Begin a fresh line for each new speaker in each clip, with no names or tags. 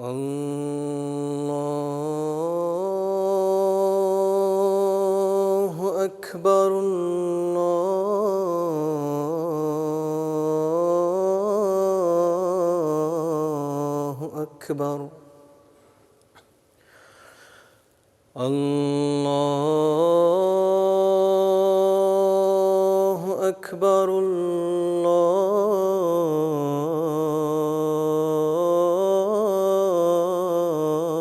الله أكبر الله أكبر الله أكبر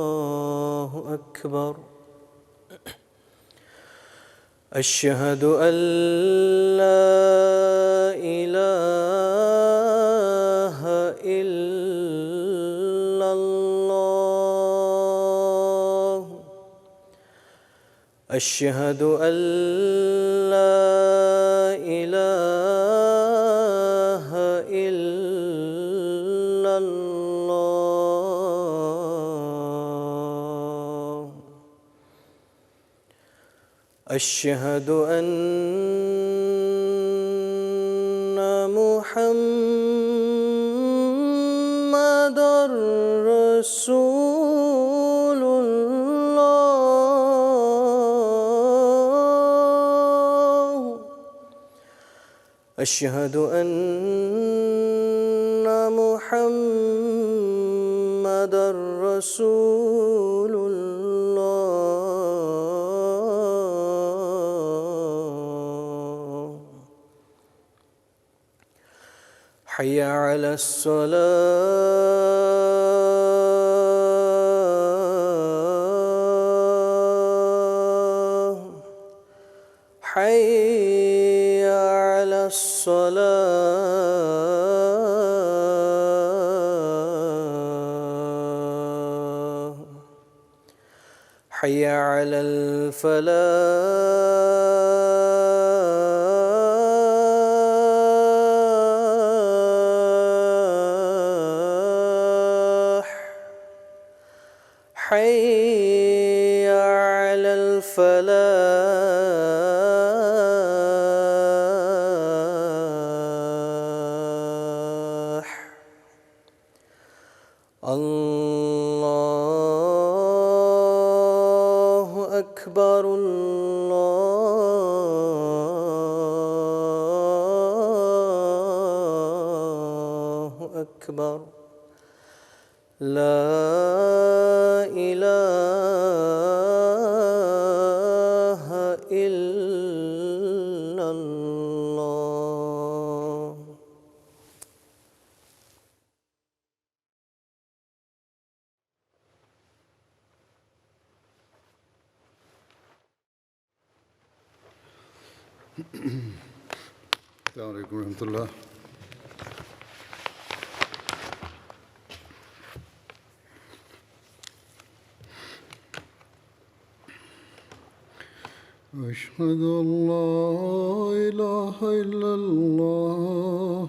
الله أكبر أشهد أن لا إله إلا الله أشهد أن لا إله إلا الله أشهد أن محمدًا رسول الله أشهد أن محمدًا رسول الله حي على الصلاة حي على الصلاة حي على الفلاح حي على الفلاح الله أكبر الله أكبر لا إله إلا الله
السلام علیکم ورحمۃ اللہ. أشهد أن لا إله إلا الله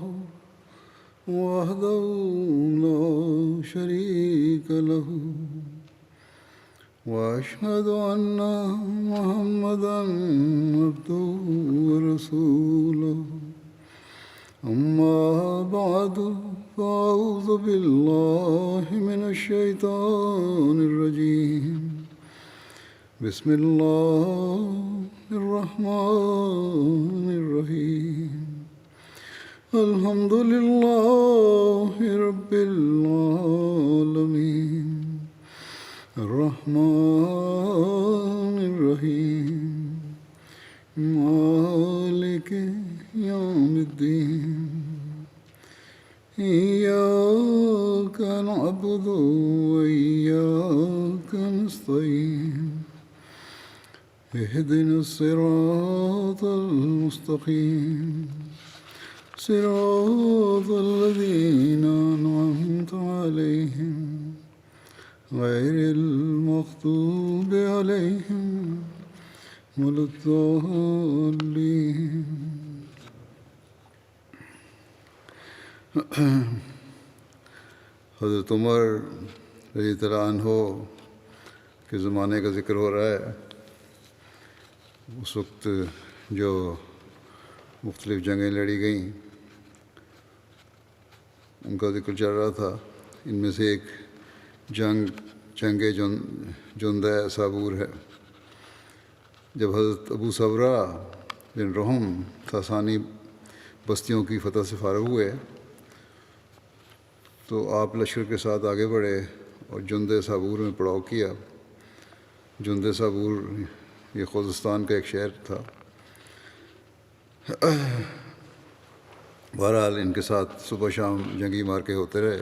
وحده لا شريك له وأشهد أن محمدًا عبده ورسوله أما بعد فأعوذ بالله من الشيطان الرجيم بسم الله الرحمن الرحيم الحمد لله رب العالمين الرحمن الرحيم مالك يوم الدين إياك نعبد وإياك نستعين اهدنا الصراط المستقيم صراط الذين أنعمت عليهم غير المغضوب عليهم ولا الضالين. حضرت عمر رضی اللہ عنہ کے زمانے کا ذکر ہو رہا ہے. اس وقت جو مختلف جنگیں لڑی گئیں ان کا ذکر چل رہا تھا. ان میں سے ایک جنگ جندہ صابور ہے. جب حضرت ابو صبرہ بن رحم ساسانی بستیوں کی فتح سے فارغ ہوئے تو آپ لشکر کے ساتھ آگے بڑھے اور جندہ صابور میں پڑاؤ کیا. جندہ صابور یہ خوزستان کا ایک شہر تھا. بہرحال ان کے ساتھ صبح شام جنگی مارکے ہوتے رہے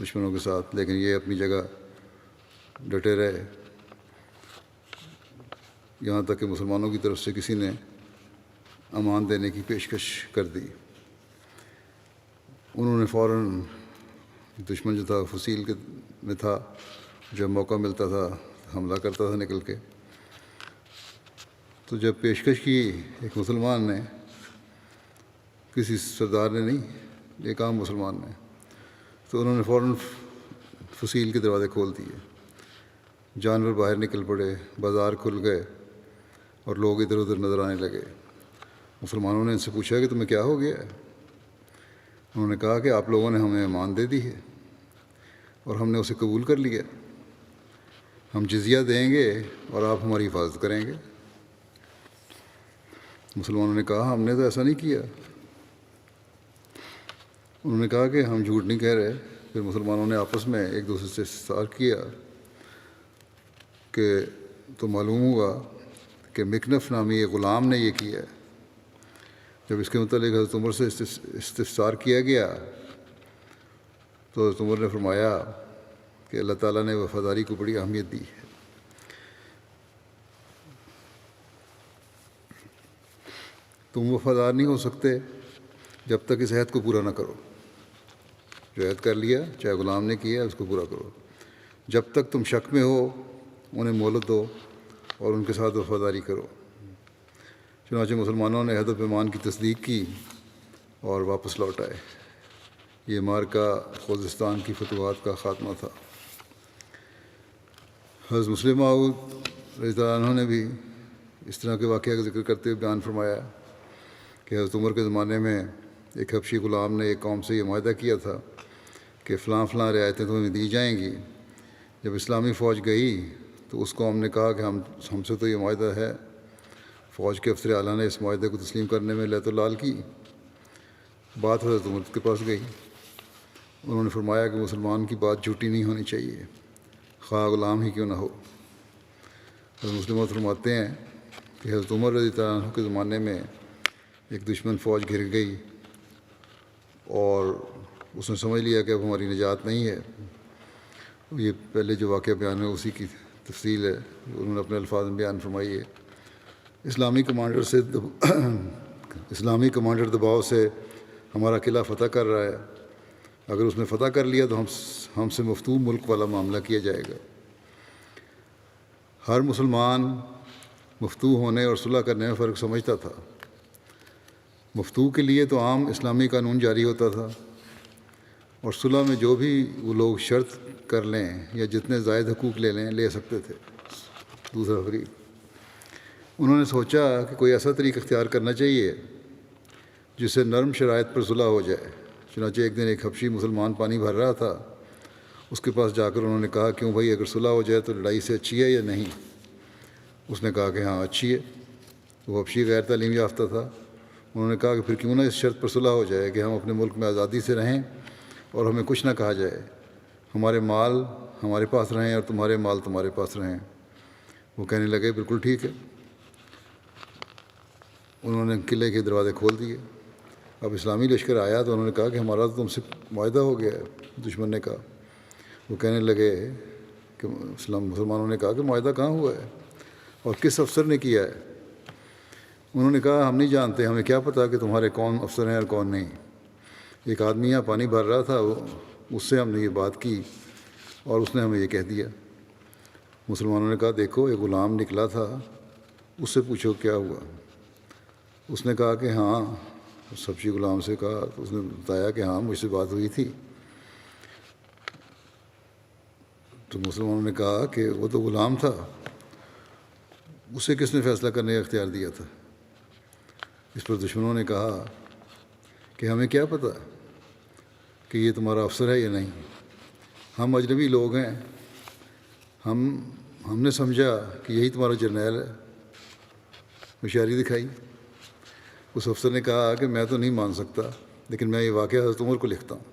دشمنوں کے ساتھ، لیکن یہ اپنی جگہ ڈٹے رہے یہاں تک کہ مسلمانوں کی طرف سے کسی نے امان دینے کی پیشکش کر دی. انہوں نے فوراً، دشمن جو تھا فصیل میں تھا، جب موقع ملتا تھا حملہ کرتا تھا نکل کے. تو جب پیشکش کی ایک مسلمان نے، کسی سردار نے نہیں، ایک عام مسلمان نے، تو انہوں نے فوراً فصیل کے دروازے کھول دیے. جانور باہر نکل پڑے، بازار کھل گئے اور لوگ ادھر ادھر نظر آنے لگے. مسلمانوں نے ان سے پوچھا کہ تمہیں کیا ہو گیا ہے؟ انہوں نے کہا کہ آپ لوگوں نے ہمیں امان دے دی ہے اور ہم نے اسے قبول کر لیا. ہم جزیہ دیں گے اور آپ ہماری حفاظت کریں گے. مسلمانوں نے کہا ہم نے تو ایسا نہیں کیا. انہوں نے کہا کہ ہم جھوٹ نہیں کہہ رہے. پھر مسلمانوں نے آپس میں ایک دوسرے سے استفسار کیا کہ تو معلوم ہوا کہ مکنف نامی ایک غلام نے یہ کیا ہے. جب اس کے متعلق حضرت عمر سے استفسار کیا گیا تو حضرت عمر نے فرمایا کہ اللہ تعالیٰ نے وفاداری کو بڑی اہمیت دی ہے. تم وفادار نہیں ہو سکتے جب تک اس عہد کو پورا نہ کرو. جو عہد کر لیا، چاہے غلام نے کیا، اس کو پورا کرو. جب تک تم شک میں ہو انہیں مہلت دو اور ان کے ساتھ وفاداری کرو. چنانچہ مسلمانوں نے عہد و پیمان کی تصدیق کی اور واپس لوٹ آئے. یہ مارکہ خوزستان کی فتوحات کا خاتمہ تھا. حضرت مسلم موعود رضی اللہ عنہ نے بھی اس طرح کے واقعہ کا ذکر کرتے ہوئے بیان فرمایا کہ حضرت عمر کے زمانے میں ایک حبشی غلام نے ایک قوم سے یہ معاہدہ کیا تھا کہ فلاں فلاں رعایتیں تمہیں دی جائیں گی. جب اسلامی فوج گئی تو اس قوم نے کہا کہ ہم سے تو یہ معاہدہ ہے. فوج کے افسر اعلیٰ نے اس معاہدے کو تسلیم کرنے میں لیت و لال کی. بات حضرت عمر کے پاس گئی. انہوں نے فرمایا کہ مسلمان کی بات جھوٹی نہیں ہونی چاہیے، خواہ غلام ہی کیوں نہ ہو. حضرت مسلم فرماتے ہیں کہ حضرت عمر رضی اللہ عنہ کے زمانے میں ایک دشمن فوج گھر گئی اور اس نے سمجھ لیا کہ اب ہماری نجات نہیں ہے. یہ پہلے جو واقعہ بیان ہے اسی کی تفصیل ہے، انہوں نے اپنے الفاظ میں بیان فرمائی ہے. اسلامی کمانڈر دباؤ سے ہمارا قلعہ فتح کر رہا ہے. اگر اس نے فتح کر لیا تو ہم سے مفتوح ملک والا معاملہ کیا جائے گا. ہر مسلمان مفتوح ہونے اور صلح کرنے میں فرق سمجھتا تھا. مفتوح کے لیے تو عام اسلامی قانون جاری ہوتا تھا اور صلح میں جو بھی وہ لوگ شرط کر لیں یا جتنے زائد حقوق لے سکتے تھے. دوسرا فریق انہوں نے سوچا کہ کوئی ایسا طریقہ اختیار کرنا چاہیے جس سے نرم شرائط پر صلح ہو جائے. چنانچہ ایک دن ایک حبشی مسلمان پانی بھر رہا تھا. اس کے پاس جا کر انہوں نے کہا کیوں بھائی، اگر صلح ہو جائے تو لڑائی سے اچھی ہے یا نہیں؟ اس نے کہا کہ ہاں اچھی ہے. وہ حبشی غیر تعلیم یافتہ تھا. انہوں نے کہا کہ پھر کیوں نہ اس شرط پر صلح ہو جائے کہ ہم اپنے ملک میں آزادی سے رہیں اور ہمیں کچھ نہ کہا جائے. ہمارے مال ہمارے پاس رہیں اور تمہارے مال تمہارے پاس رہیں. وہ کہنے لگے بالکل ٹھیک ہے. انہوں نے قلعے کے دروازے کھول دیے. اب اسلامی لشکر آیا تو انہوں نے کہا کہ ہمارا تو تم سے معاہدہ ہو گیا ہے. دشمن نے کہا. وہ کہنے لگے کہ مسلمانوں نے کہا کہ معاہدہ کہاں ہوا ہے اور کس افسر نے کیا ہے؟ انہوں نے کہا ہم نہیں جانتے، ہمیں کیا پتہ کہ تمہارے کون افسر ہیں اور کون نہیں. ایک آدمی یہاں پانی بھر رہا تھا، اس سے ہم نے یہ بات کی اور اس نے ہمیں یہ کہہ دیا. مسلمانوں نے کہا دیکھو ایک غلام نکلا تھا اس سے پوچھو کیا ہوا۔ اس نے کہا کہ ہاں، اس حبشی غلام سے کہا تو اس نے بتایا کہ ہاں مجھ سے بات ہوئی تھی۔ تو مسلمانوں نے کہا کہ وہ تو غلام تھا، اسے کس نے فیصلہ کرنے کا اختیار دیا تھا؟ اس پر دشمنوں نے کہا کہ ہمیں کیا پتہ کہ یہ تمہارا افسر ہے یا نہیں، ہم اجنبی لوگ ہیں، ہم نے سمجھا کہ یہی تمہارا جرنیل ہے، ہوشیاری دکھائی۔ اس افسر نے کہا کہ میں تو نہیں مان سکتا، لیکن میں یہ واقعہ حضرت عمر کو لکھتا ہوں۔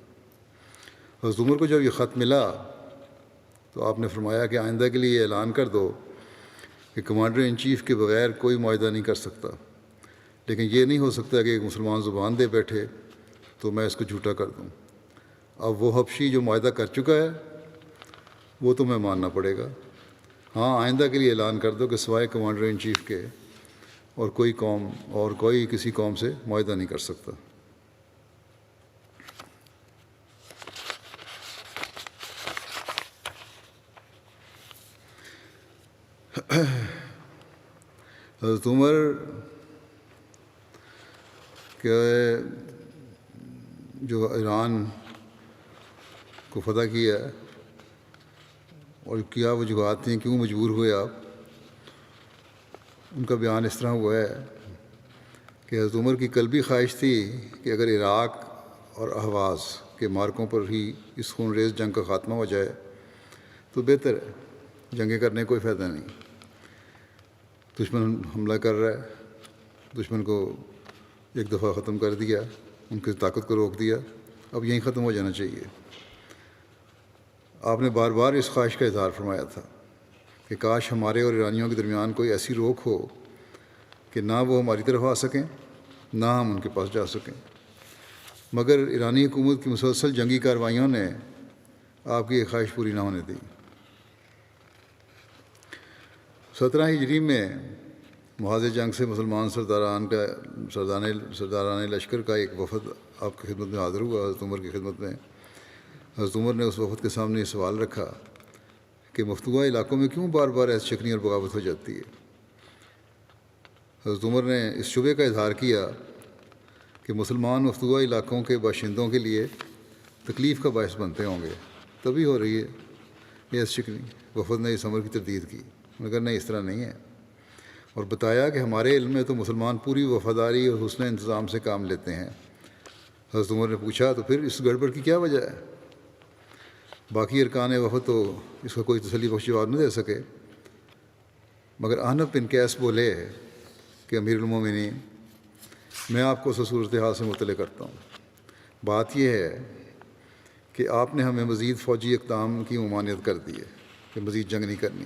حضرت عمر کو جب یہ خط ملا تو آپ نے فرمایا کہ آئندہ کے لیے یہ اعلان کر دو کہ کمانڈر ان چیف کے بغیر کوئی معاہدہ نہیں کر سکتا، لیکن یہ نہیں ہو سکتا کہ ایک مسلمان زبان دے بیٹھے تو میں اس کو جھوٹا کر دوں۔ اب وہ حبشی جو معاہدہ کر چکا ہے وہ تمہیں ماننا پڑے گا۔ ہاں، آئندہ کے لیے اعلان کر دو کہ سوائے کمانڈر ان چیف کے اور کوئی کسی قوم سے معاہدہ نہیں کر سکتا۔ حضرت عمر کہ جو ایران کو فتح کیا اور کیا وجوہات تھیں، کیوں مجبور ہوئے آپ، ان کا بیان اس طرح ہوا ہے کہ حضرت عمر کی قلبی خواہش تھی کہ اگر عراق اور احواز کے مارکوں پر ہی اس خون ریز جنگ کا خاتمہ ہو جائے تو بہتر ہے، جنگیں کرنے کوئی فائدہ نہیں۔ دشمن حملہ کر رہا ہے، دشمن کو ایک دفعہ ختم کر دیا، ان کی طاقت کو روک دیا، اب یہیں ختم ہو جانا چاہیے۔ آپ نے بار بار اس خواہش کا اظہار فرمایا تھا کہ کاش ہمارے اور ایرانیوں کے درمیان کوئی ایسی روک ہو کہ نہ وہ ہماری طرف آ سکیں نہ ہم ان کے پاس جا سکیں، مگر ایرانی حکومت کی مسلسل جنگی کارروائیوں نے آپ کی یہ خواہش پوری نہ ہونے دی۔ 17 ہجری میں محاذ جنگ سے مسلمان سرداران لشکر کا ایک وفد آپ کی خدمت میں حاضر ہوا، حضرت عمر کی خدمت میں۔ حضرت عمر نے اس وفد کے سامنے یہ سوال رکھا کہ مفتوحہ علاقوں میں کیوں بار بار ایسی شکنی اور بغاوت ہو جاتی ہے؟ حضرت عمر نے اس شبے کا اظہار کیا کہ مسلمان مفتوحہ علاقوں کے باشندوں کے لیے تکلیف کا باعث بنتے ہوں گے، تبھی ہو رہی ہے یہ ایسی شکنی۔ وفد نے اس امر کی تردید کی، مگر نہیں، اس طرح نہیں ہے، اور بتایا کہ ہمارے علم میں تو مسلمان پوری وفاداری اور حسن انتظام سے کام لیتے ہیں۔ حضرت عمر نے پوچھا تو پھر اس گڑبڑ کی کیا وجہ ہے؟ باقی ارکان وفد تو اس کا کوئی تسلی بخش جواب نہ دے سکے، مگر احنف بن قیس بولے کہ امیر المومنین، میں آپ کو اس صورتحال سے مطلع کرتا ہوں۔ بات یہ ہے کہ آپ نے ہمیں مزید فوجی اقدام کی ممانعت کر دی ہے کہ مزید جنگ نہیں کرنی،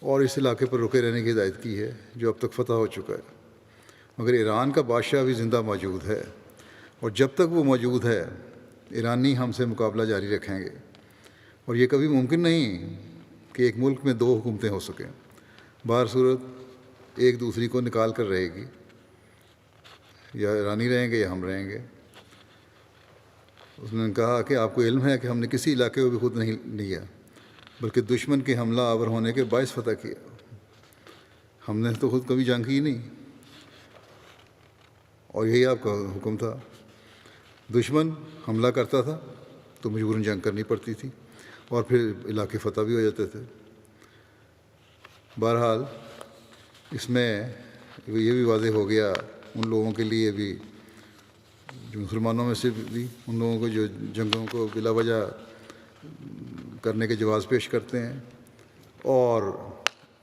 اور اس علاقے پر رکے رہنے کی ہدایت کی ہے جو اب تک فتح ہو چکا ہے، مگر ایران کا بادشاہ بھی زندہ موجود ہے، اور جب تک وہ موجود ہے ایرانی ہم سے مقابلہ جاری رکھیں گے، اور یہ کبھی ممکن نہیں کہ ایک ملک میں 2 حکومتیں ہو سکیں، بہر صورت ایک دوسری کو نکال کر رہے گی، یا ایرانی رہیں گے یا ہم رہیں گے۔ اس نے کہا کہ آپ کو علم ہے کہ ہم نے کسی علاقے کو بھی خود نہیں لیا، بلکہ دشمن کے حملہ آور ہونے کے باعث فتح کیا، ہم نے تو خود کبھی جنگ کی نہیں، اور یہی آپ کا حکم تھا۔ دشمن حملہ کرتا تھا تو مجبوراً جنگ کرنی پڑتی تھی، اور پھر علاقے فتح بھی ہو جاتے تھے۔ بہرحال اس میں یہ بھی واضح ہو گیا ان لوگوں کے لیے بھی، جو مسلمانوں میں سے بھی ان لوگوں کو جو جنگوں کو بلا وجہ کرنے کے جواز پیش کرتے ہیں، اور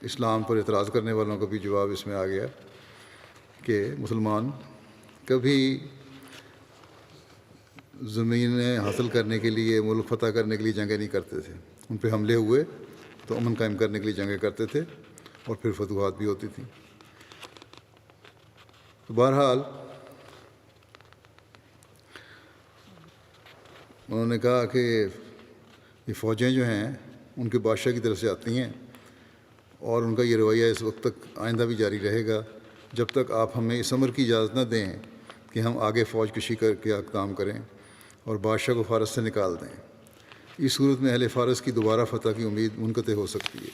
اسلام پر اعتراض کرنے والوں کا بھی جواب اس میں آ گیا کہ مسلمان کبھی زمینیں حاصل کرنے کے لیے، ملک فتح کرنے کے لیے جنگیں نہیں کرتے تھے، ان پہ حملے ہوئے تو امن قائم کرنے کے لیے جنگیں کرتے تھے، اور پھر فتوحات بھی ہوتی تھیں۔ تو بہرحال انہوں نے کہا کہ یہ فوجیں جو ہیں ان کے بادشاہ کی طرف سے آتی ہیں، اور ان کا یہ رویہ اس وقت تک آئندہ بھی جاری رہے گا جب تک آپ ہمیں اس امر کی اجازت نہ دیں کہ ہم آگے فوج کشی کر کے اقدام کریں اور بادشاہ کو فارس سے نکال دیں۔ اس صورت میں اہل فارس کی دوبارہ فتح کی امید منقطع ہو سکتی ہے۔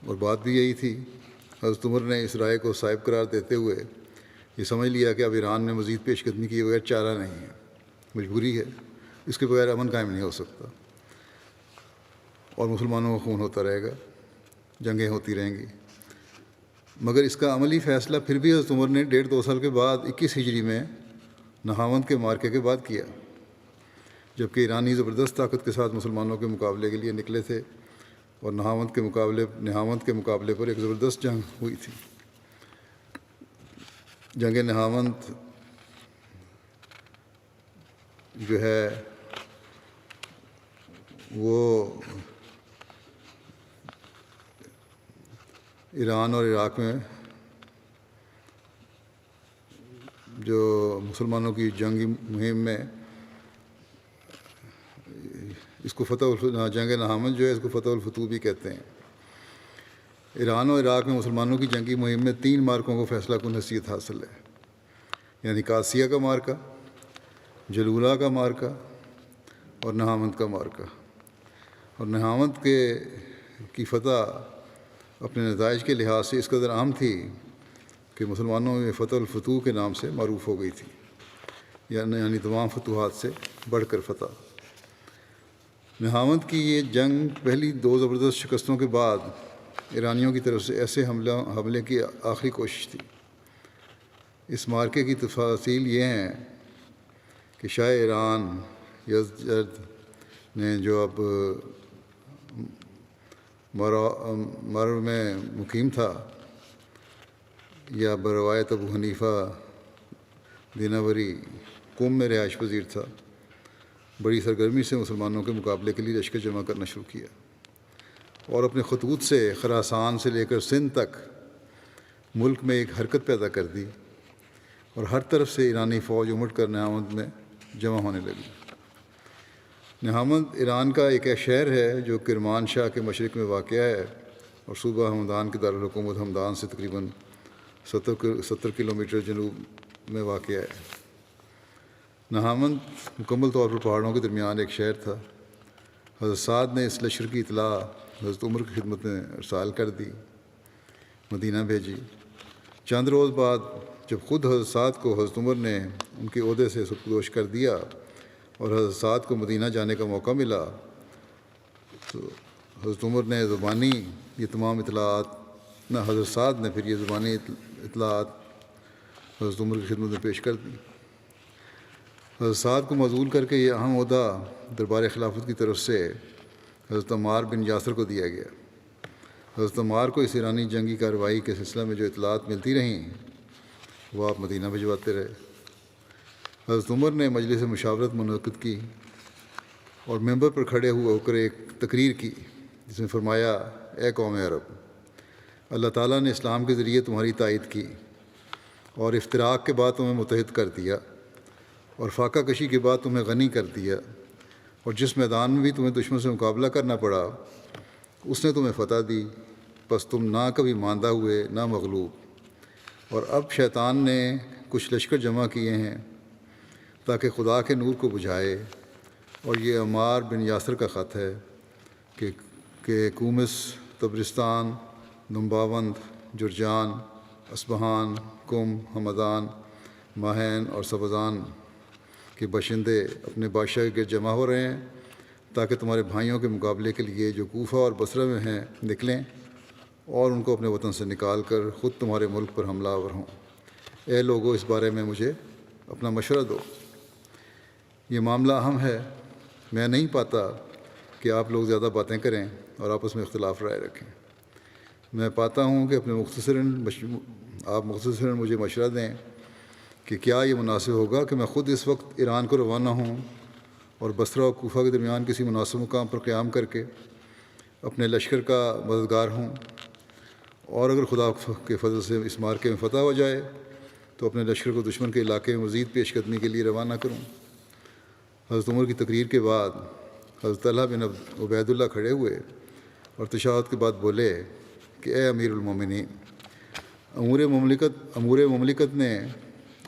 اور بات بھی یہی تھی۔ حضرت عمر نے اس رائے کو صائب قرار دیتے ہوئے یہ سمجھ لیا کہ اب ایران میں مزید پیش قدمی کیے بغیر چارہ نہیں ہے، مجبوری ہے، اس کے بغیر امن قائم نہیں ہو سکتا اور مسلمانوں کا خون ہوتا رہے گا، جنگیں ہوتی رہیں گی۔ مگر اس کا عملی فیصلہ پھر بھی حضرت عمر نے 1.5-2 سال کے بعد 21 ہجری میں نہاوند کے مارکے کے بعد کیا، جبکہ ایرانی زبردست طاقت کے ساتھ مسلمانوں کے مقابلے کے لیے نکلے تھے اور نہاوند کے مقابلے پر ایک زبردست جنگ ہوئی تھی۔ جنگ نہاوند جو ہے وہ ایران اور عراق میں جو مسلمانوں کی جنگی مہم میں اس کو جنگ نہاوند جو ہے اس کو فتح الفتوح بھی کہتے ہیں۔ ایران اور عراق میں مسلمانوں کی جنگی مہم میں 3 مارکوں کو فیصلہ کن حیثیت حاصل ہے، یعنی قادسیہ کا مارکہ، جلولہ کا مارکہ اور نہاوند کا مارکہ۔ اور نہاوند کی فتح اپنے نتائج کے لحاظ سے اس قدر عام تھی کہ مسلمانوں میں فتح الفتوح کے نام سے معروف ہو گئی تھی، یعنی تمام فتوحات سے بڑھ کر فتح۔ نہاوند کی یہ جنگ پہلی 2 زبردست شکستوں کے بعد ایرانیوں کی طرف سے ایسے حملے کی آخری کوشش تھی۔ اس مارکے کی تفاصیل یہ ہیں کہ شاہ ایران یزدجرد نے جو اب مرو میں مقیم تھا یا بروایت ابو حنیفہ دیناوری قم میں رہائش پذیر تھا، بڑی سرگرمی سے مسلمانوں کے مقابلے کے لیے لشکر جمع کرنا شروع کیا اور اپنے خطوط سے خراسان سے لے کر سندھ تک ملک میں ایک حرکت پیدا کر دی اور ہر طرف سے ایرانی فوج امٹ کر نہاوند میں جمع ہونے لگی۔ نہاوند ایران کا ایک شہر ہے جو کرمان شاہ کے مشرق میں واقع ہے اور صوبہ ہمدان کے دارالحکومت ہمدان سے تقریباً 70 کلومیٹر جنوب میں واقع ہے۔ نہاوند مکمل طور پر پہاڑوں کے درمیان ایک شہر تھا۔ حضرت سعد نے اس لشکر کی اطلاع حضرت عمر کی خدمت میں ارسال کر دی، مدینہ بھیجی۔ چند روز بعد جب خود حضرت سعد کو حضرت عمر نے ان کے عہدے سے سرپوش کر دیا اور حضرت سعد کو مدینہ جانے کا موقع ملا تو حضرت عمر نے زبانی یہ تمام اطلاعات حضرت سعد نے پھر یہ زبانی اطلاعات حضرت عمر کی خدمت میں پیش کر دی۔ حضرت سعد کو معزول کر کے یہ اہم عہدہ دربار خلافت کی طرف سے حضرت عمار بن یاسر کو دیا گیا۔ حضرت عمار کو اس ایرانی جنگی کارروائی کے سلسلہ میں جو اطلاعات ملتی رہیں وہ آپ مدینہ بھجواتے رہے۔ حضرت عمر نے مجلس مشاورت منعقد کی اور ممبر پر کھڑے ہو کر ایک تقریر کی جس میں فرمایا، اے قوم عرب، اللہ تعالیٰ نے اسلام کے ذریعے تمہاری تائید کی اور افتراق کے بعد تمہیں متحد کر دیا اور فاقہ کشی کے بعد تمہیں غنی کر دیا، اور جس میدان میں بھی تمہیں دشمن سے مقابلہ کرنا پڑا اس نے تمہیں فتح دی، بس تم نہ کبھی ماندہ ہوئے نہ مغلوب۔ اور اب شیطان نے کچھ لشکر جمع کیے ہیں تاکہ خدا کے نور کو بجھائے، اور یہ عمار بن یاسر کا خط ہے کہ کومس، تبرستان، نمباوند، جرجان، اصبہان، کم، ہمدان، ماہین اور سبزان کے باشندے اپنے بادشاہ کے گرد جمع ہو رہے ہیں تاکہ تمہارے بھائیوں کے مقابلے کے لیے جو کوفہ اور بصرہ میں ہیں نکلیں اور ان کو اپنے وطن سے نکال کر خود تمہارے ملک پر حملہ آور ہوں۔ اے لوگو، اس بارے میں مجھے اپنا مشورہ دو، یہ معاملہ اہم ہے۔ میں نہیں پاتا کہ آپ لوگ زیادہ باتیں کریں اور آپس میں اختلاف رائے رکھیں۔ میں پاتا ہوں کہ آپ مختصراً مجھے مشورہ دیں کہ کیا یہ مناسب ہوگا کہ میں خود اس وقت ایران کو روانہ ہوں اور بصرہ اور کوفہ کے درمیان کسی مناسب مقام پر قیام کر کے اپنے لشکر کا مددگار ہوں، اور اگر خدا کے فضل سے اس مارکے میں فتح ہو جائے تو اپنے لشکر کو دشمن کے علاقے میں مزید پیش قدمی کے لیے روانہ کروں۔ حضرت عمر کی تقریر کے بعد حضرت طلحہ بن عبید اللہ کھڑے ہوئے اور تشہد کے بعد بولے کہ اے امیر المومنین، امور مملکت نے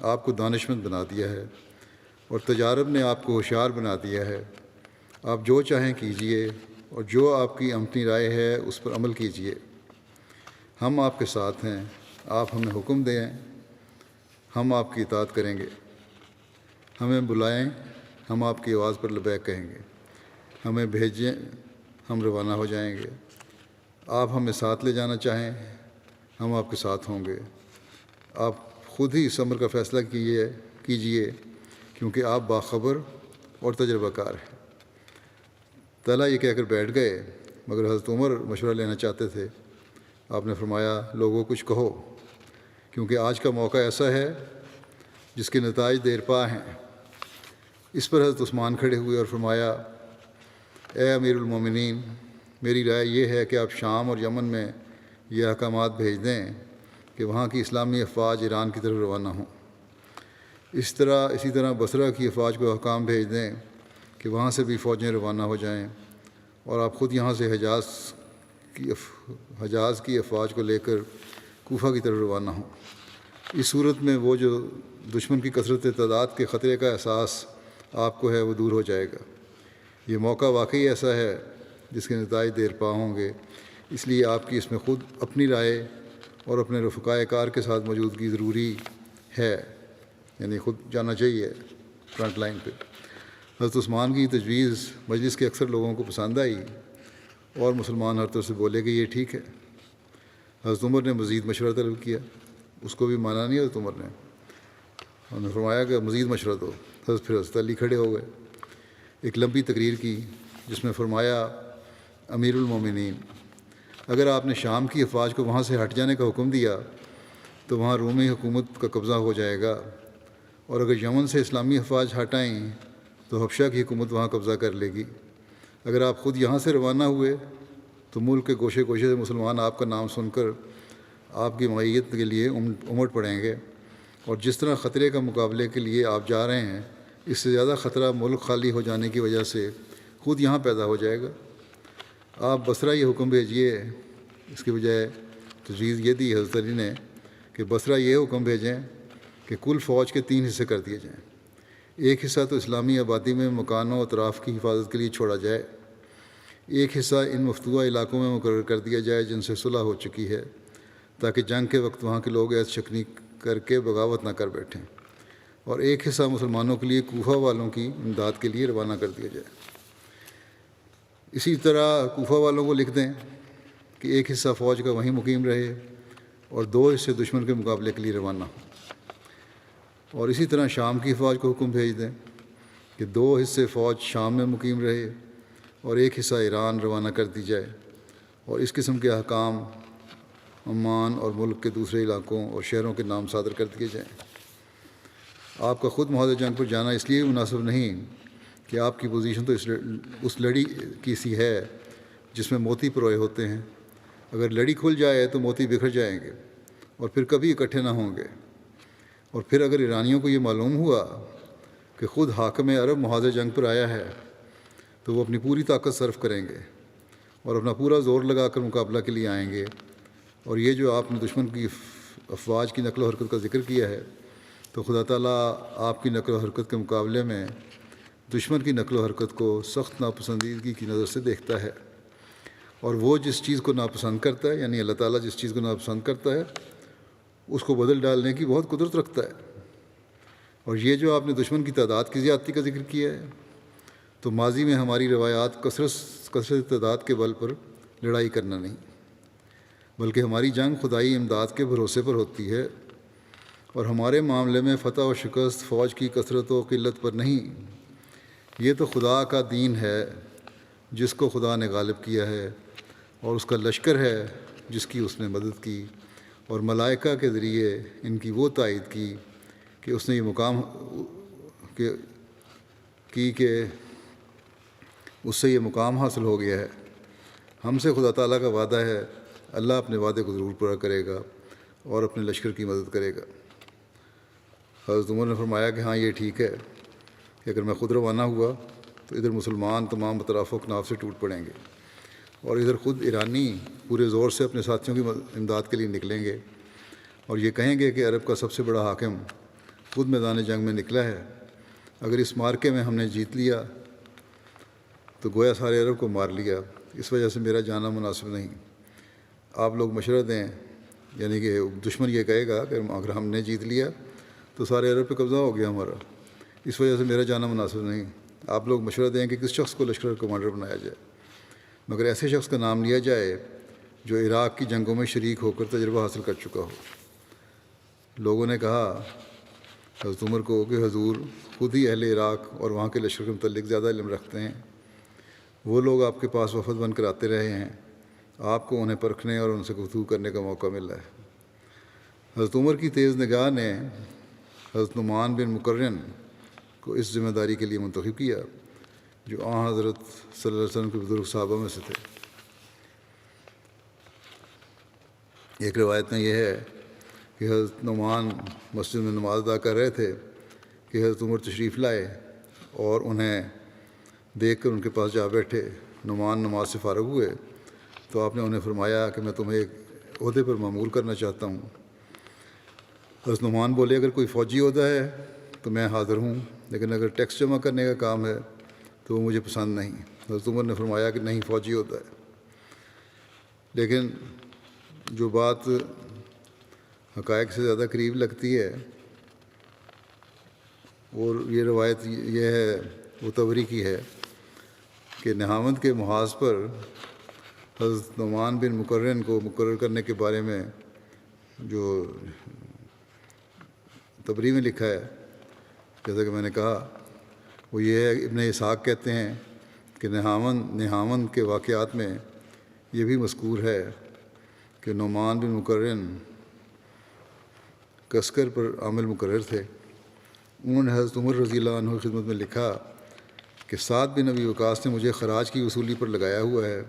آپ کو دانشمند بنا دیا ہے اور تجارب نے آپ کو ہوشیار بنا دیا ہے۔ آپ جو چاہیں کیجئے اور جو آپ کی اپنی رائے ہے اس پر عمل کیجئے۔ ہم آپ کے ساتھ ہیں، آپ ہمیں حکم دیں، ہم آپ کی اطاعت کریں گے، ہمیں بلائیں، ہم آپ کی آواز پر لبیک کہیں گے، ہمیں بھیجیں، ہم روانہ ہو جائیں گے، آپ ہمیں ساتھ لے جانا چاہیں ہم آپ کے ساتھ ہوں گے، آپ خود ہی اس امر کا فیصلہ کیجئے کیونکہ آپ باخبر اور تجربہ کار ہیں۔ طلحہ یہ کہہ کر بیٹھ گئے، مگر حضرت عمر مشورہ لینا چاہتے تھے۔ آپ نے فرمایا، لوگوں کچھ کہو، کیونکہ آج کا موقع ایسا ہے جس کے نتائج دیر پا ہیں۔ اس پر حضرت عثمان کھڑے ہوئے اور فرمایا، اے امیر المومنین، میری رائے یہ ہے کہ آپ شام اور یمن میں یہ احکامات بھیج دیں کہ وہاں کی اسلامی افواج ایران کی طرف روانہ ہوں۔ اسی طرح بصرہ کی افواج کو احکام بھیج دیں کہ وہاں سے بھی فوجیں روانہ ہو جائیں، اور آپ خود یہاں سے حجاز کی افواج کو لے کر کوفہ کی طرف روانہ ہوں۔ اس صورت میں وہ جو دشمن کی کثرت تعداد کے خطرے کا احساس آپ کو ہے وہ دور ہو جائے گا۔ یہ موقع واقعی ایسا ہے جس کے نتائج دیر پا ہوں گے، اس لیے آپ کی اس میں خود اپنی رائے اور اپنے رفقائے کار کے ساتھ موجودگی ضروری ہے، یعنی خود جانا چاہیے فرنٹ لائن پہ۔ حضرت عثمان کی تجویز مجلس کے اکثر لوگوں کو پسند آئی اور مسلمان ہر طرف سے بولے کہ یہ ٹھیک ہے۔ حضرت عمر نے مزید مشورہ طلب کیا، اس کو بھی مانا نہیں حضرت عمر نے، انہوں نے فرمایا کہ مزید مشورہ دو۔ پھر حضرت علی کھڑے ہو گئے، ایک لمبی تقریر کی جس میں فرمایا، امیر المومنین، اگر آپ نے شام کی افواج کو وہاں سے ہٹ جانے کا حکم دیا تو وہاں رومی حکومت کا قبضہ ہو جائے گا، اور اگر یمن سے اسلامی افواج ہٹائیں تو حبشہ کی حکومت وہاں قبضہ کر لے گی۔ اگر آپ خود یہاں سے روانہ ہوئے تو ملک کے گوشے گوشے سے مسلمان آپ کا نام سن کر آپ کی معیت کے لیے امٹ پڑیں گے، اور جس طرح خطرے کا مقابلے کے لیے آپ جا رہے ہیں اس سے زیادہ خطرہ ملک خالی ہو جانے کی وجہ سے خود یہاں پیدا ہو جائے گا۔ آپ بصرہ یہ حکم بھیجیے، اس کے بجائے تجویز یہ دی حضرت علی نے کہ بصرہ یہ حکم بھیجیں کہ کل فوج کے 3 حصے کر دیے جائیں، ایک حصہ تو اسلامی آبادی میں مکانوں و اطراف کی حفاظت کے لیے چھوڑا جائے، ایک حصہ ان مفتوحہ علاقوں میں مقرر کر دیا جائے جن سے صلح ہو چکی ہے، تاکہ جنگ کے وقت وہاں کے لوگ ایس شکنی کر کے بغاوت نہ کر بیٹھیں، اور ایک حصہ مسلمانوں کے لیے کوفہ والوں کی امداد کے لیے روانہ کر دیا جائے۔ اسی طرح کوفہ والوں کو لکھ دیں کہ ایک حصہ فوج کا وہیں مقیم رہے اور 2 حصے دشمن کے مقابلے کے لیے روانہ ہوں، اور اسی طرح شام کی فوج کو حکم بھیج دیں کہ 2 حصے فوج شام میں مقیم رہے اور ایک حصہ ایران روانہ کر دی جائے، اور اس قسم کے احکام عمان اور ملک کے دوسرے علاقوں اور شہروں کے نام صادر کر دیے جائیں۔ آپ کا خود محاذ جنگ پر جانا اس لیے مناسب نہیں کہ آپ کی پوزیشن تو اس لڑی کی سی ہے جس میں موتی پروئے ہوتے ہیں، اگر لڑی کھل جائے تو موتی بکھر جائیں گے اور پھر کبھی اکٹھے نہ ہوں گے، اور پھر اگر ایرانیوں کو یہ معلوم ہوا کہ خود حاکم عرب محاذ جنگ پر آیا ہے تو وہ اپنی پوری طاقت صرف کریں گے اور اپنا پورا زور لگا کر مقابلہ کے لیے آئیں گے، اور یہ جو آپ نے دشمن کی افواج کی نقل و حرکت کا ذکر کیا ہے تو خدا تعالیٰ آپ کی نقل و حرکت کے مقابلے میں دشمن کی نقل و حرکت کو سخت ناپسندیدگی کی نظر سے دیکھتا ہے، اور وہ جس چیز کو ناپسند کرتا ہے، یعنی اللہ تعالیٰ جس چیز کو ناپسند کرتا ہے اس کو بدل ڈالنے کی بہت قدرت رکھتا ہے۔ اور یہ جو آپ نے دشمن کی تعداد کی زیادتی کا ذکر کیا ہے تو ماضی میں ہماری روایات کثرت تعداد کے بل پر لڑائی کرنا نہیں، بلکہ ہماری جنگ خدائی امداد کے بھروسے پر ہوتی ہے، اور ہمارے معاملے میں فتح و شکست فوج کی کثرت و قلت پر نہیں، یہ تو خدا کا دین ہے جس کو خدا نے غالب کیا ہے، اور اس کا لشکر ہے جس کی اس نے مدد کی، اور ملائکہ کے ذریعے ان کی وہ تائید کی کہ اس نے یہ مقام کہ اس سے یہ مقام حاصل ہو گیا ہے۔ ہم سے خدا تعالیٰ کا وعدہ ہے، اللہ اپنے وعدے کو ضرور پورا کرے گا اور اپنے لشکر کی مدد کرے گا۔ حضرت عمر نے فرمایا کہ ہاں یہ ٹھیک ہے کہ اگر میں خود روانہ ہوا تو ادھر مسلمان تمام اطراف و اکناف سے ٹوٹ پڑیں گے، اور ادھر خود ایرانی پورے زور سے اپنے ساتھیوں کی امداد کے لیے نکلیں گے اور یہ کہیں گے کہ عرب کا سب سے بڑا حاکم خود میدان جنگ میں نکلا ہے، اگر اس مارکے میں ہم نے جیت لیا تو گویا سارے عرب کو مار لیا، اس وجہ سے میرا جانا مناسب نہیں، آپ لوگ مشورہ دیں یعنی کہ دشمن یہ کہے گا کہ اگر ہم نے جیت لیا تو سارے عرب پہ قبضہ ہو گیا ہمارا، اس وجہ سے میرا جانا مناسب نہیں، آپ لوگ مشورہ دیں کہ کس شخص کو لشکر کمانڈر بنایا جائے، مگر ایسے شخص کا نام لیا جائے جو عراق کی جنگوں میں شریک ہو کر تجربہ حاصل کر چکا ہو۔ لوگوں نے کہا حضرت عمر کو کہ حضور خود ہی اہل عراق اور وہاں کے لشکر کے متعلق زیادہ علم رکھتے ہیں، وہ لوگ آپ کے پاس وفد بن کر آتے رہے ہیں، آپ کو انہیں پرکھنے اور ان سے گفتگو کرنے کا موقع ملا ہے۔ حضرت عمر کی تیز نگاہ نے حضرت نعمان بن مقرن کو اس ذمہ داری کے لیے منتخب کیا جو حضرت صلی اللہ علیہ وسلم کے بزرگ صحابہ میں سے تھے۔ ایک روایت میں یہ ہے کہ حضرت نعمان مسجد میں نماز ادا کر رہے تھے کہ حضرت عمر تشریف لائے اور انہیں دیکھ کر ان کے پاس جا بیٹھے۔ نعمان نماز سے فارغ ہوئے تو آپ نے انہیں فرمایا کہ میں تمہیں ایک عہدے پر مأمور کرنا چاہتا ہوں۔ حضرت نعمان بولے اگر کوئی فوجی عہدہ ہے تو میں حاضر ہوں، لیکن اگر ٹیکس جمع کرنے کا کام ہے تو وہ مجھے پسند نہیں۔ حضرت عمر نے فرمایا کہ نہیں، فوجی عہدہ ہے۔ لیکن جو بات حقائق سے زیادہ قریب لگتی ہے اور یہ روایت یہ ہے، وہ طبری کی ہے کہ نہاوند کے محاذ پر حضرت نعمان بن مقرن کو مقرر کرنے کے بارے میں جو طبری میں لکھا ہے، جیسا کہ میں نے کہا، وہ یہ ہے، ابن اسحاق کہتے ہیں کہ نہاوند کے واقعات میں یہ بھی مذکور ہے کہ نعمان بن مقرن کسکر پر عامل مقرر تھے۔ انہوں نے حضرت عمر رضی اللہ عنہ کی خدمت میں لکھا کہ سعد بن ابی وقاص نے مجھے خراج کی وصولی پر لگایا ہوا ہے،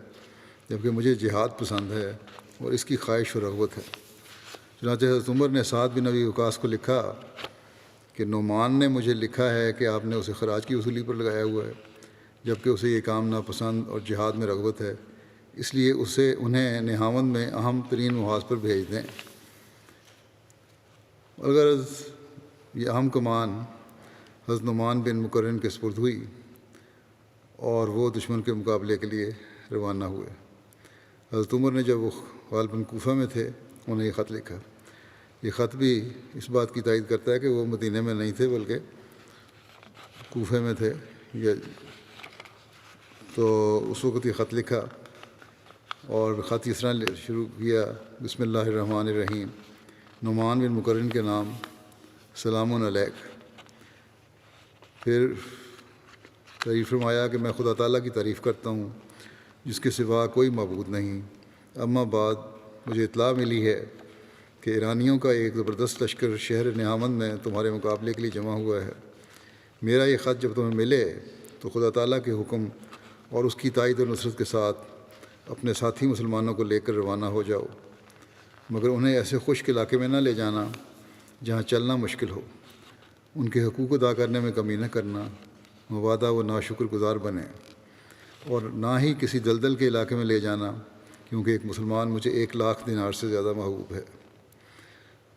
جبکہ مجھے جہاد پسند ہے اور اس کی خواہش و رغبت ہے۔ چنانچہ حضرت عمر نے سعد بن ابی وقاص کو لکھا کہ نعمان نے مجھے لکھا ہے کہ آپ نے اسے خراج کی وصولی پر لگایا ہوا ہے، جبکہ اسے یہ کام ناپسند اور جہاد میں رغبت ہے، اس لیے انہیں نہاوند میں اہم ترین محاذ پر بھیج دیں۔ اگر یہ اہم کمان حضرت نعمان بن مقرن کے سپرد ہوئی اور وہ دشمن کے مقابلے کے لیے روانہ ہوئے۔ حضرت عمر نے جب وہ غالباً کوفہ میں تھے انہیں یہ خط لکھا۔ یہ خط بھی اس بات کی تائید کرتا ہے کہ وہ مدینہ میں نہیں تھے بلکہ کوفے میں تھے۔ تو اس وقت یہ خط لکھا اور خط اس طرح شروع کیا، بسم اللہ الرحمن الرحیم، نعمان بن مقرن کے نام، سلام علیک۔ پھر تعریف فرمایا کہ میں خدا تعالیٰ کی تعریف کرتا ہوں جس کے سوا کوئی معبود نہیں، اما بعد مجھے اطلاع ملی ہے کہ ایرانیوں کا ایک زبردست لشکر شہر نہاوند میں تمہارے مقابلے کے لیے جمع ہوا ہے۔ میرا یہ خط جب تمہیں ملے تو خدا تعالیٰ کے حکم اور اس کی تائید و نصرت کے ساتھ اپنے ساتھی مسلمانوں کو لے کر روانہ ہو جاؤ، مگر انہیں ایسے خشک علاقے میں نہ لے جانا جہاں چلنا مشکل ہو، ان کے حقوق ادا کرنے میں کمی نہ کرنا، مبادا وہ ناشکر گزار بنے، اور نہ ہی کسی دلدل کے علاقے میں لے جانا، کیونکہ ایک مسلمان مجھے 1,00,000 دینار سے زیادہ محبوب ہے۔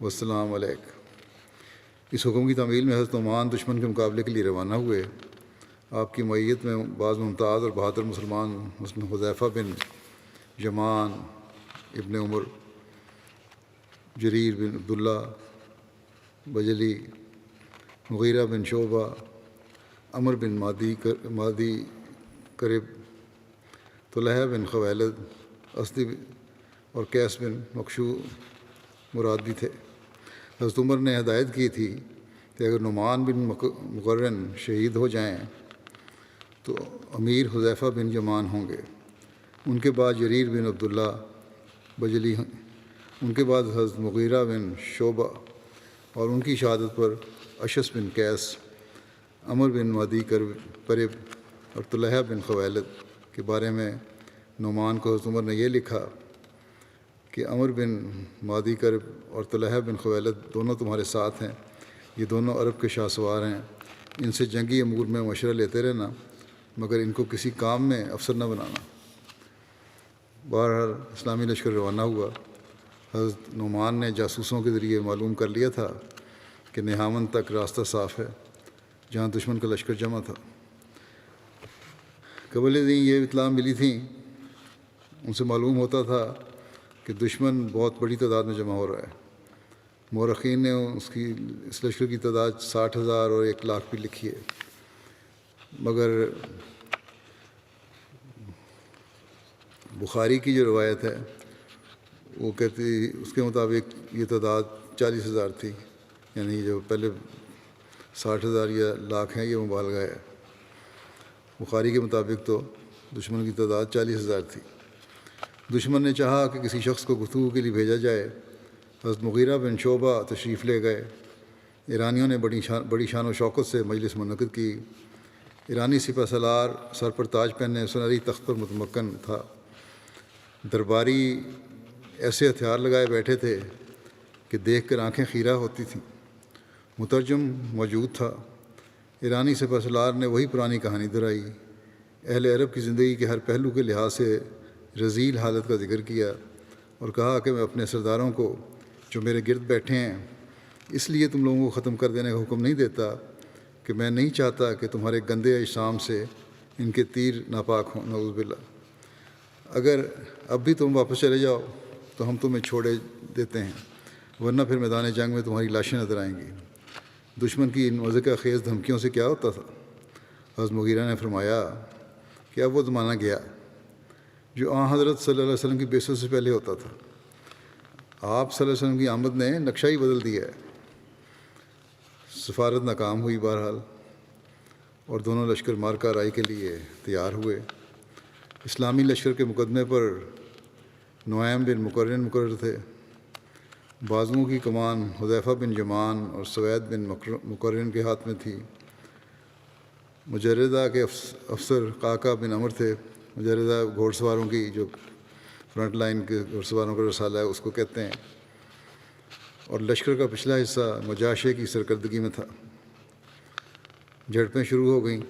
والسلام علیکم۔ اس حکم کی تعمیل میں حضرت نعمان دشمن کے مقابلے کے لیے روانہ ہوئے۔ آپ کی معیت میں بعض ممتاز اور بہادر مسلمان مثلاً حذیفہ بن یمان ابن عمر، جریر بن عبداللہ بجلی، مغیرہ بن شعبہ، عمر بن مادی کرب، طلحہ بن خویلد اسدی اور قیس بن مکشو مراد بھی تھے۔ حضرت عمر نے ہدایت کی تھی کہ اگر نعمان بن مقرن شہید ہو جائیں تو امیر حذیفہ بن یمان ہوں گے، ان کے بعد جریر بن عبداللہ بجلی، ان کے بعد حضرت مغیرہ بن شعبہ، اور ان کی شہادت پر اشس بن قیس، عمر بن مادی کرب اور طلحہ بن خویلد کے بارے میں نعمان کو حضرت عمر نے یہ لکھا کہ عمر بن مادی کرب اور طلحہ بن خویلد دونوں تمہارے ساتھ ہیں، یہ دونوں عرب کے شاہ سوار ہیں، ان سے جنگی امور میں مشورہ لیتے رہنا، مگر ان کو کسی کام میں افسر نہ بنانا۔ بہرحال اسلامی لشکر روانہ ہوا۔ حضرت نعمان نے جاسوسوں کے ذریعے معلوم کر لیا تھا کہ نہاوند تک راستہ صاف ہے جہاں دشمن کا لشکر جمع تھا۔ قبل دن یہ اطلاع ملی تھیں، ان سے معلوم ہوتا تھا کہ دشمن بہت بڑی تعداد میں جمع ہو رہا ہے۔ مورخین نے اس لشکر کی تعداد 60,000 اور 1,00,000 بھی لکھی ہے، مگر بخاری کی جو روایت ہے وہ کہتی، اس کے مطابق یہ تعداد 40,000 تھی، یعنی جو پہلے 60,000 یا لاکھ ہیں یہ مبالغہ ہے۔ بخاری کے مطابق تو دشمن کی تعداد 40,000 تھی۔ دشمن نے چاہا کہ کسی شخص کو گفتگو کے لیے بھیجا جائے۔ حضرت مغیرہ بن شعبہ تشریف لے گئے۔ ایرانیوں نے بڑی شان و شوکت سے مجلس منعقد کی۔ ایرانی سپہ سالار سر پر تاج پہنے سنہری تخت پر متمکن تھا۔ درباری ایسے ہتھیار لگائے بیٹھے تھے کہ دیکھ کر آنکھیں خیرہ ہوتی تھیں۔ مترجم موجود تھا۔ ایرانی سپہ سالار نے وہی پرانی کہانی دہرائی، اہل عرب کی زندگی کے ہر پہلو کے لحاظ سے رذیل حالت کا ذکر کیا، اور کہا کہ میں اپنے سرداروں کو جو میرے گرد بیٹھے ہیں اس لیے تم لوگوں کو ختم کر دینے کا حکم نہیں دیتا کہ میں نہیں چاہتا کہ تمہارے گندے اجسام سے ان کے تیر ناپاک ہوں، نعوذ باللہ۔ اگر اب بھی تم واپس چلے جاؤ تو ہم تمہیں چھوڑے دیتے ہیں، ورنہ پھر میدان جنگ میں تمہاری لاشیں نظر آئیں گی۔ دشمن کی ان مضحکہ خیز دھمکیوں سے کیا ہوتا تھا؟ حضرت مغیرہ نے فرمایا کہ اب وہ زمانہ گیا جو حضرت صلی اللہ علیہ وسلم کی بعثت سے پہلے ہوتا تھا۔ آپ صلی اللہ علیہ وسلم کی آمد نے نقشہ ہی بدل دیا ہے۔ سفارت ناکام ہوئی بہرحال، اور دونوں لشکر مارکہ آرائی کے لیے تیار ہوئے۔ اسلامی لشکر کے مقدمے پر نعیم بن مقرن مقرر تھے۔ بازوؤں کی کمان حذیفہ بن جمان اور سوید بن مقرن کے ہاتھ میں تھی۔ مجردہ کے افسر قعقاع بن عمر تھے۔ مجردہ گھوڑ سواروں کی جو فرنٹ لائن کے گھوڑ سواروں کا رسالہ ہے اس کو کہتے ہیں، اور لشکر کا پچھلا حصہ مجاشے کی سرکردگی میں تھا۔ جھڑپیں شروع ہو گئیں،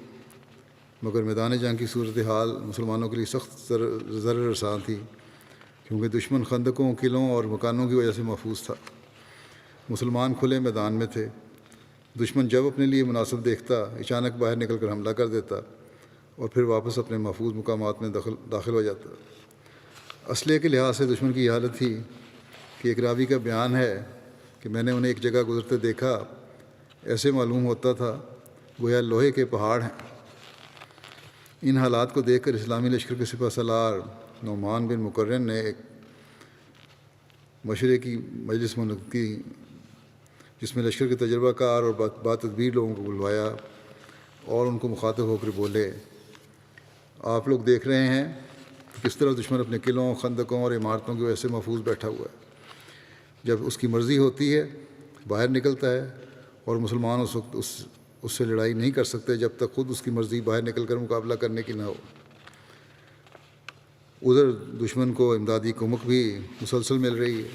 مگر میدان جنگ کی صورتحال مسلمانوں کے لیے سخت ضرر رساں تھی، کیونکہ دشمن خندقوں، قلعوں اور مکانوں کی وجہ سے محفوظ تھا۔ مسلمان کھلے میدان میں تھے۔ دشمن جب اپنے لیے مناسب دیکھتا اچانک باہر نکل کر حملہ کر دیتا اور پھر واپس اپنے محفوظ مقامات میں داخل ہو جاتا۔ اسلحے کے لحاظ سے دشمن کی حالت تھی کہ ایک راوی کا بیان ہے کہ میں نے انہیں ایک جگہ گزرتے دیکھا، ایسے معلوم ہوتا تھا گویا لوہے کے پہاڑ ہیں۔ ان حالات کو دیکھ کر اسلامی لشکر کے سپہ سالار نعمان بن مقرن نے ایک مشورے کی مجلس منعقد کی، جس میں لشکر کے تجربہ کار اور باتدبیر لوگوں کو بلوایا اور ان کو مخاطب ہو کر بولے، آپ لوگ دیکھ رہے ہیں کہ کس طرح دشمن اپنے قلعوں، خندقوں اور عمارتوں کی وجہ سے محفوظ بیٹھا ہوا ہے۔ جب اس کی مرضی ہوتی ہے باہر نکلتا ہے، اور مسلمان اس وقت اس سے لڑائی نہیں کر سکتے جب تک خود اس کی مرضی باہر نکل کر مقابلہ کرنے کی نہ ہو۔ ادھر دشمن کو امدادی کمک بھی مسلسل مل رہی ہے۔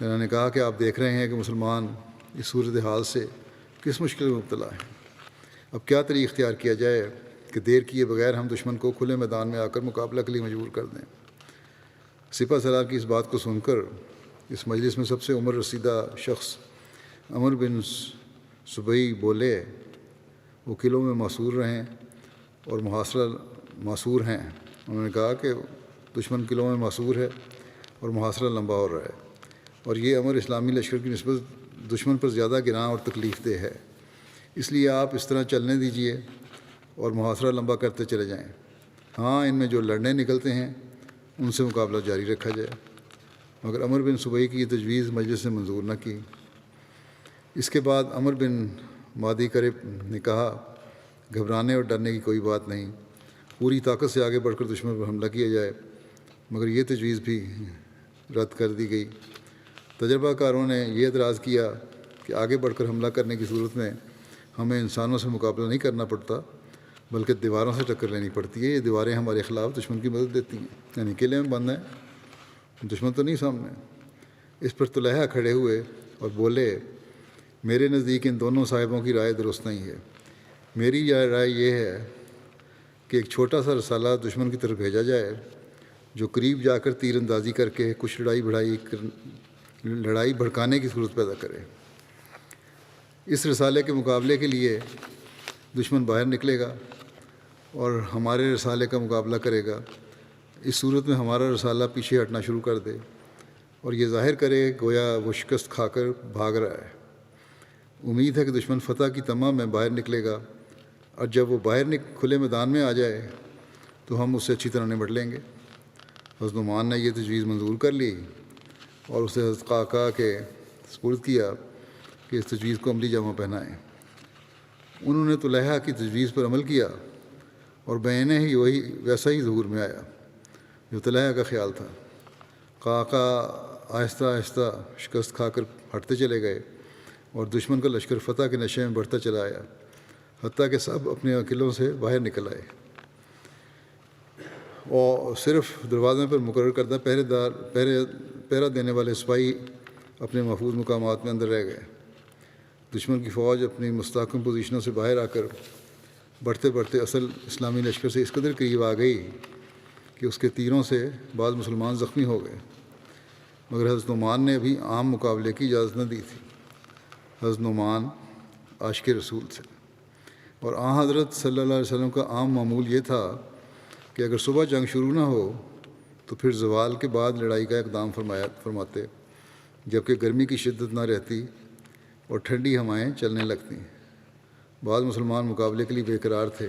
انہوں نے کہا کہ آپ دیکھ رہے ہیں کہ مسلمان اس صورتحال سے کس مشکل میں مبتلا ہے۔ اب کیا طریقہ اختیار کیا جائے کہ دیر کیے بغیر ہم دشمن کو کھلے میدان میں آ کر مقابلہ کے لیے مجبور کر دیں۔ سپہ سالار کی اس بات کو سن کر اس مجلس میں سب سے عمر رسیدہ شخص عمر بن سبئی بولے، وہ قلعوں میں محصور رہیں اور محاصرہ معصور ہیں۔ انہوں نے کہا کہ دشمن قلعوں میں محصور ہے اور محاصرہ لمبا ہو رہا ہے، اور یہ امر اسلامی لشکر کی نسبت دشمن پر زیادہ گراں اور تکلیف دہ ہے، اس لیے آپ اس طرح چلنے دیجئے اور محاصرہ لمبا کرتے چلے جائیں۔ ہاں، ان میں جو لڑنے نکلتے ہیں ان سے مقابلہ جاری رکھا جائے۔ مگر عمر بن سبئی کی یہ تجویز مجلس نے منظور نہ کی۔ اس کے بعد عمر بن مادی کرب نے کہا، گھبرانے اور ڈرنے کی کوئی بات نہیں، پوری طاقت سے آگے بڑھ کر دشمن پر حملہ کیا جائے۔ مگر یہ تجویز بھی رد کر دی گئی۔ تجربہ کاروں نے یہ اعتراض کیا کہ آگے بڑھ کر حملہ کرنے کی صورت میں ہمیں انسانوں سے مقابلہ نہیں کرنا پڑتا بلکہ دیواروں سے ٹکر لینی پڑتی ہے۔ یہ دیواریں ہمارے خلاف دشمن کی مدد دیتی ہیں، یعنی قلعے میں بند ہیں، دشمن تو نہیں سامنے۔ اس پر طلحہ کھڑے ہوئے اور بولے، میرے نزدیک ان دونوں صاحبوں کی رائے درست نہیں ہے۔ میری رائے یہ ہے کہ ایک چھوٹا سا رسالہ دشمن کی طرف بھیجا جائے جو قریب جا کر تیر اندازی کر کے کچھ لڑائی بھڑکانے کی صورت پیدا کرے۔ اس رسالے کے مقابلے کے لیے دشمن باہر نکلے گا اور ہمارے رسالے کا مقابلہ کرے گا۔ اس صورت میں ہمارا رسالہ پیچھے ہٹنا شروع کر دے اور یہ ظاہر کرے گویا وہ شکست کھا کر بھاگ رہا ہے۔ امید ہے کہ دشمن فتح کی طمع میں باہر نکلے گا، اور جب وہ باہر کھلے میدان میں آ جائے تو ہم اس سے اچھی طرح نمٹ لیں گے۔ حضرت نعمان نے یہ تجویز منظور کر لی اور اسے حضرت قعقاع کے سپرد کیا کہ اس تجویز کو عملی جامہ پہنائیں۔ انہوں نے طلحہ کی تجویز پر عمل کیا اور بعینہ ہی ویسا ہی ظہور میں آیا جو طلحہ کا خیال تھا۔ قعقاع آہستہ آہستہ شکست کھا کر ہٹتے چلے گئے اور دشمن کا لشکر فتح کے نشے میں بڑھتا چلا آیا، حتیٰ کہ سب اپنے قلعوں سے باہر نکل آئے اور صرف دروازوں پر مقرر کردہ پہرا دینے والے سپاہی اپنے محفوظ مقامات میں اندر رہ گئے۔ دشمن کی فوج اپنی مستحکم پوزیشنوں سے باہر آ کر بڑھتے بڑھتے اصل اسلامی لشکر سے اس قدر قریب آ گئی کہ اس کے تیروں سے بعض مسلمان زخمی ہو گئے، مگر حضرت نعمان نے ابھی عام مقابلے کی اجازت نہ دی تھی۔ حضرت نعمان عاشق رسول تھے اور حضرت صلی اللہ علیہ وسلم کا عام معمول یہ تھا کہ اگر صبح جنگ شروع نہ ہو تو پھر زوال کے بعد لڑائی کا اقدام فرماتے، جبکہ گرمی کی شدت نہ رہتی اور ٹھنڈی ہوائیں چلنے لگتیں۔ بعض مسلمان مقابلے کے لیے بے قرار تھے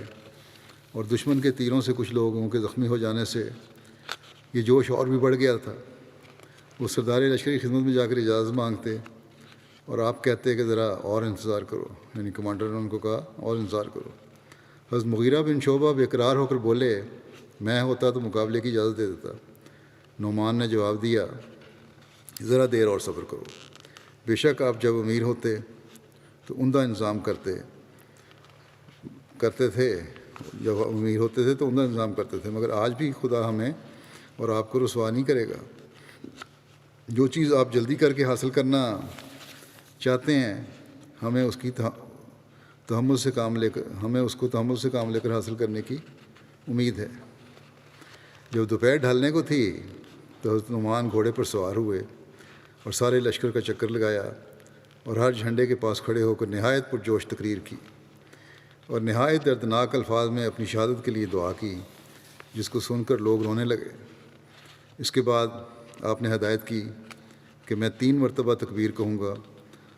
اور دشمن کے تیروں سے کچھ لوگوں کے زخمی ہو جانے سے یہ جوش اور بھی بڑھ گیا تھا۔ وہ سردار لشکر کی خدمت میں جا کر اجازت مانگتے اور آپ کہتے کہ ذرا اور انتظار کرو، یعنی کمانڈر نے ان کو کہا اور انتظار کرو۔ حضرت مغیرہ بن شعبہ بے قرار ہو کر بولے، میں ہوتا تو مقابلے کی اجازت دے دیتا۔ نعمان نے جواب دیا، ذرا دیر اور صبر کرو، بے شک آپ جب امیر ہوتے تو عمدہ انتظام کرتے تھے، جب امیر ہوتے تھے تو عمدہ انتظام کرتے تھے، مگر آج بھی خدا ہمیں اور آپ کو رسوا نہیں کرے گا۔ جو چیز آپ جلدی کر کے حاصل کرنا چاہتے ہیں ہمیں اس کو تحمل سے کام لے کر حاصل کرنے کی امید ہے۔ جب دوپہر ڈھلنے کو تھی تو حضرت نعمان گھوڑے پر سوار ہوئے اور سارے لشکر کا چکر لگایا اور ہر جھنڈے کے پاس کھڑے ہو کر نہایت پرجوش تقریر کی اور نہایت دردناک الفاظ میں اپنی شہادت کے لیے دعا کی، جس کو سن کر لوگ رونے لگے۔ اس کے بعد آپ نے ہدایت کی کہ میں 3 مرتبہ تکبیر کہوں گا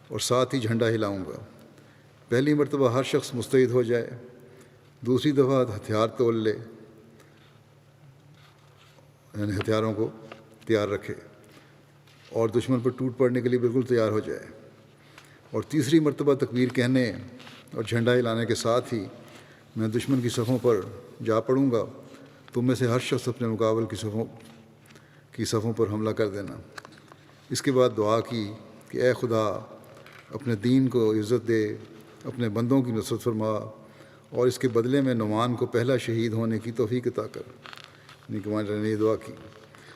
اور ساتھ ہی جھنڈا ہلاؤں گا۔ پہلی مرتبہ ہر شخص مستعد ہو جائے، دوسری دفعہ ہتھیار تول لے، یعنی ہتھیاروں کو تیار رکھے اور دشمن پر ٹوٹ پڑنے کے لیے بالکل تیار ہو جائے، اور تیسری مرتبہ تکبیر کہنے اور جھنڈا ہلانے کے ساتھ ہی میں دشمن کی صفوں پر جا پڑوں گا۔ تم میں سے ہر شخص اپنے مقابل کی صفوں پر حملہ کر دینا۔ اس کے بعد دعا کی کہ اے خدا اپنے دین کو عزت دے، اپنے بندوں کی نصرت فرما، اور اس کے بدلے میں نعمان کو پہلا شہید ہونے کی توفیق عطا کر۔ کمانڈر نے یہ دعا کی۔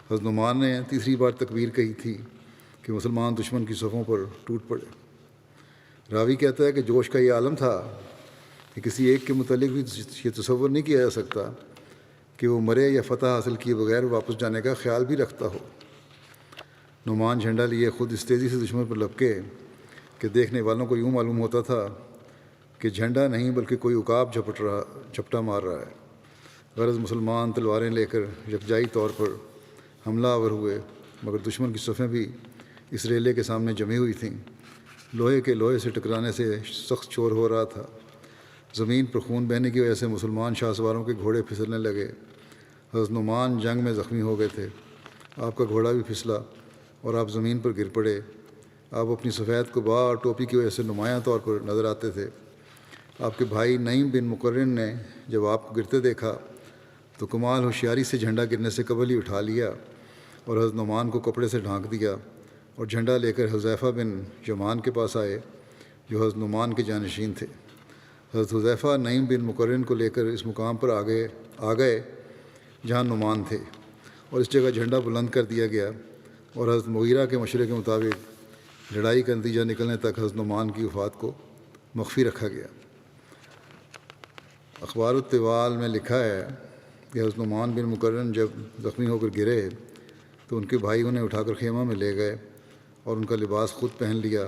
حضرت نعمان نے تیسری بار تکبیر کہی تھی کہ مسلمان دشمن کی صفوں پر ٹوٹ پڑے۔ راوی کہتا ہے کہ جوش کا یہ عالم تھا کہ کسی ایک کے متعلق بھی یہ تصور نہیں کیا جا سکتا کہ وہ مرے یا فتح حاصل کیے بغیر واپس جانے کا خیال بھی رکھتا ہو۔ نعمان جھنڈا لیے خود اس تیزی سے دشمن پر لپکے کہ دیکھنے والوں کو یوں معلوم ہوتا تھا کہ جھنڈا نہیں بلکہ کوئی عقاب جھپٹا مار رہا ہے۔ غرض مسلمان تلواریں لے کر یکجائی طور پر حملہ آور ہوئے، مگر دشمن کی صفیں بھی اس ریلے کے سامنے جمی ہوئی تھیں۔ لوہے کے لوہے سے ٹکرانے سے سخت شور ہو رہا تھا۔ زمین پر خون بہنے کی وجہ سے مسلمان شاہ سواروں کے گھوڑے پھسلنے لگے۔ حضرت نعمان جنگ میں زخمی ہو گئے تھے، آپ کا گھوڑا بھی پھسلا اور آپ زمین پر گر پڑے۔ آپ اپنی سفید قبا اور ٹوپی کی وجہ سے نمایاں طور پر نظر آتے تھے۔ آپ کے بھائی نعیم بن مقرن نے جب آپ کو گرتے دیکھا تو کمال ہوشیاری سے جھنڈا گرنے سے قبل ہی اٹھا لیا اور حضرت نعمان کو کپڑے سے ڈھانک دیا اور جھنڈا لے کر حذیفہ بن یمان کے پاس آئے جو حضرت نعمان کے جانشین تھے۔ حضرت حذیفہ نعیم بن مقرن کو لے کر اس مقام پر آ گئے جہاں نعمان تھے، اور اس جگہ جھنڈا بلند کر دیا گیا، اور حضرت مغیرہ کے مشورے کے مطابق لڑائی کا نتیجہ نکلنے تک حضرت نعمان کی وفات کو مخفی رکھا گیا۔ اخبار الطوال میں لکھا ہے کہ حضرت نعمان بن مقرن جب زخمی ہو کر گرے تو ان کے بھائی انہیں اٹھا کر خیمہ میں لے گئے اور ان کا لباس خود پہن لیا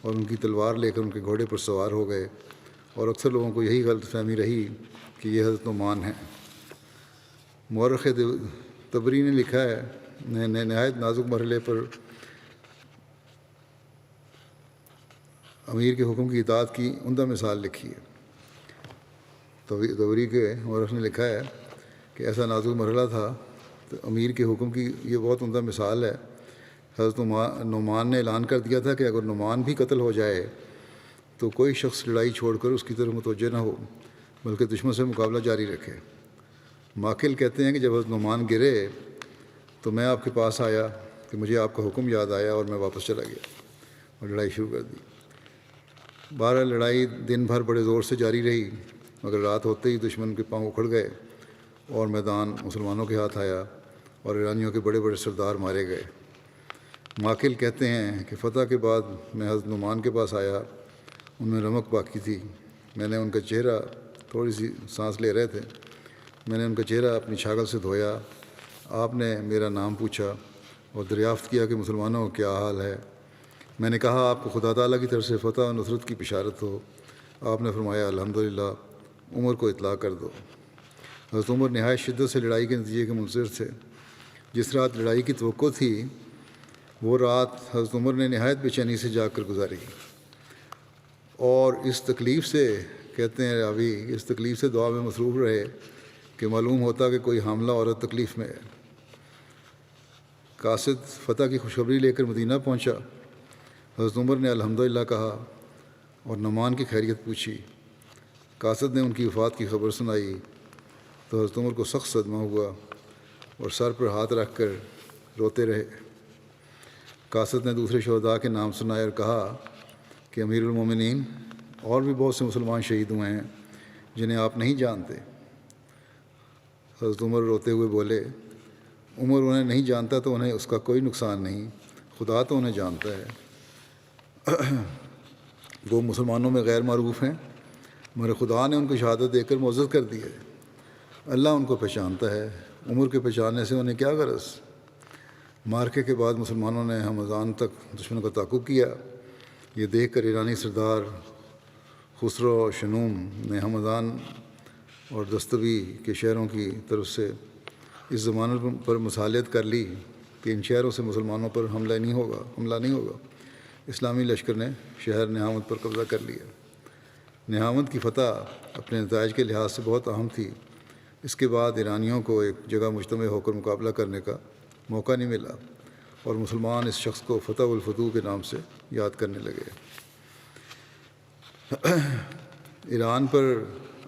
اور ان کی تلوار لے کر ان کے گھوڑے پر سوار ہو گئے، اور اکثر لوگوں کو یہی غلط فہمی رہی کہ یہ حضرت نعمان ہیں۔ مورخ تبری نے لکھا ہے نہایت نازک مرحلے پر امیر کے حکم کی اطاعت کی عمدہ مثال لکھی ہے۔ تبری کے مورخ نے لکھا ہے کہ ایسا نازک مرحلہ تھا تو امیر کے حکم کی یہ بہت عمدہ مثال ہے۔ حضرت نعمان نے اعلان کر دیا تھا کہ اگر نعمان بھی قتل ہو جائے تو کوئی شخص لڑائی چھوڑ کر اس کی طرف متوجہ نہ ہو بلکہ دشمن سے مقابلہ جاری رکھے۔ ماکل کہتے ہیں کہ جب حضرت نعمان گرے تو میں آپ کے پاس آیا کہ مجھے آپ کا حکم یاد آیا اور میں واپس چلا گیا اور لڑائی شروع کر دی۔ بہرحال لڑائی دن بھر بڑے زور سے جاری رہی، مگر رات ہوتے ہی دشمن کے پاؤں اکھڑ گئے اور میدان مسلمانوں کے ہاتھ آیا اور ایرانیوں کے بڑے بڑے سردار مارے گئے۔ ماکل کہتے ہیں کہ فتح کے بعد میں حضرت نعمان کے پاس آیا، ان میں رمق باقی تھی۔ میں نے ان کا چہرہ، تھوڑی سی سانس لے رہے تھے، میں نے ان کا چہرہ اپنی چھاگل سے دھویا۔ آپ نے میرا نام پوچھا اور دریافت کیا کہ مسلمانوں کا کیا حال ہے۔ میں نے کہا آپ کو خدا تعالیٰ کی طرف سے فتح و نصرت کی بشارت ہو۔ آپ نے فرمایا الحمدللہ، عمر کو اطلاع کر دو۔ حضرت عمر نہایت شدت سے لڑائی کے نتیجے کے منتظر تھے۔ جس رات لڑائی کی توقع تھی وہ رات حضرت عمر نے نہایت بے چینی سے جاگ کر گزاری، اور اس تکلیف سے، کہتے ہیں راوی، اس تکلیف سے دعا میں مصروف رہے کہ معلوم ہوتا کہ کوئی حاملہ عورت تکلیف میں ہے۔ قاصد فتح کی خوشخبری لے کر مدینہ پہنچا۔ حضرت عمر نے الحمدللہ کہا اور نعمان کی خیریت پوچھی۔ قاصد نے ان کی وفات کی خبر سنائی تو حضرت عمر کو سخت صدمہ ہوا اور سر پر ہاتھ رکھ کر روتے رہے۔ قاصد نے دوسرے شہداء کے نام سنائے اور کہا کہ امیر المومنین، اور بھی بہت سے مسلمان شہید ہوئے ہیں جنہیں آپ نہیں جانتے۔ حضرت عمر روتے ہوئے بولے، عمر انہیں نہیں جانتا تو انہیں اس کا کوئی نقصان نہیں، خدا تو انہیں جانتا ہے۔ وہ مسلمانوں میں غیر معروف ہیں مگر خدا نے ان کو شہادت دے کر معزز کر دی ہے۔ اللہ ان کو پہچانتا ہے، عمر کے پہچاننے سے انہیں کیا غرض۔ مارکے کے بعد مسلمانوں نے ہمدان تک دشمن کا تعاقب کیا۔ یہ دیکھ کر ایرانی سردار خسرو شنوم نے ہمدان اور دستوی کے شہروں کی طرف سے اس ضمانت پر مصالحت کر لی کہ ان شہروں سے مسلمانوں پر حملہ نہیں ہوگا۔ اسلامی لشکر نے شہر نہاوند پر قبضہ کر لیا۔ نہاوند کی فتح اپنے نتائج کے لحاظ سے بہت اہم تھی۔ اس کے بعد ایرانیوں کو ایک جگہ مجتمع ہو کر مقابلہ کرنے کا موقع نہیں ملا اور مسلمان اس شخص کو فتح الفتوح کے نام سے یاد کرنے لگے۔ ایران پر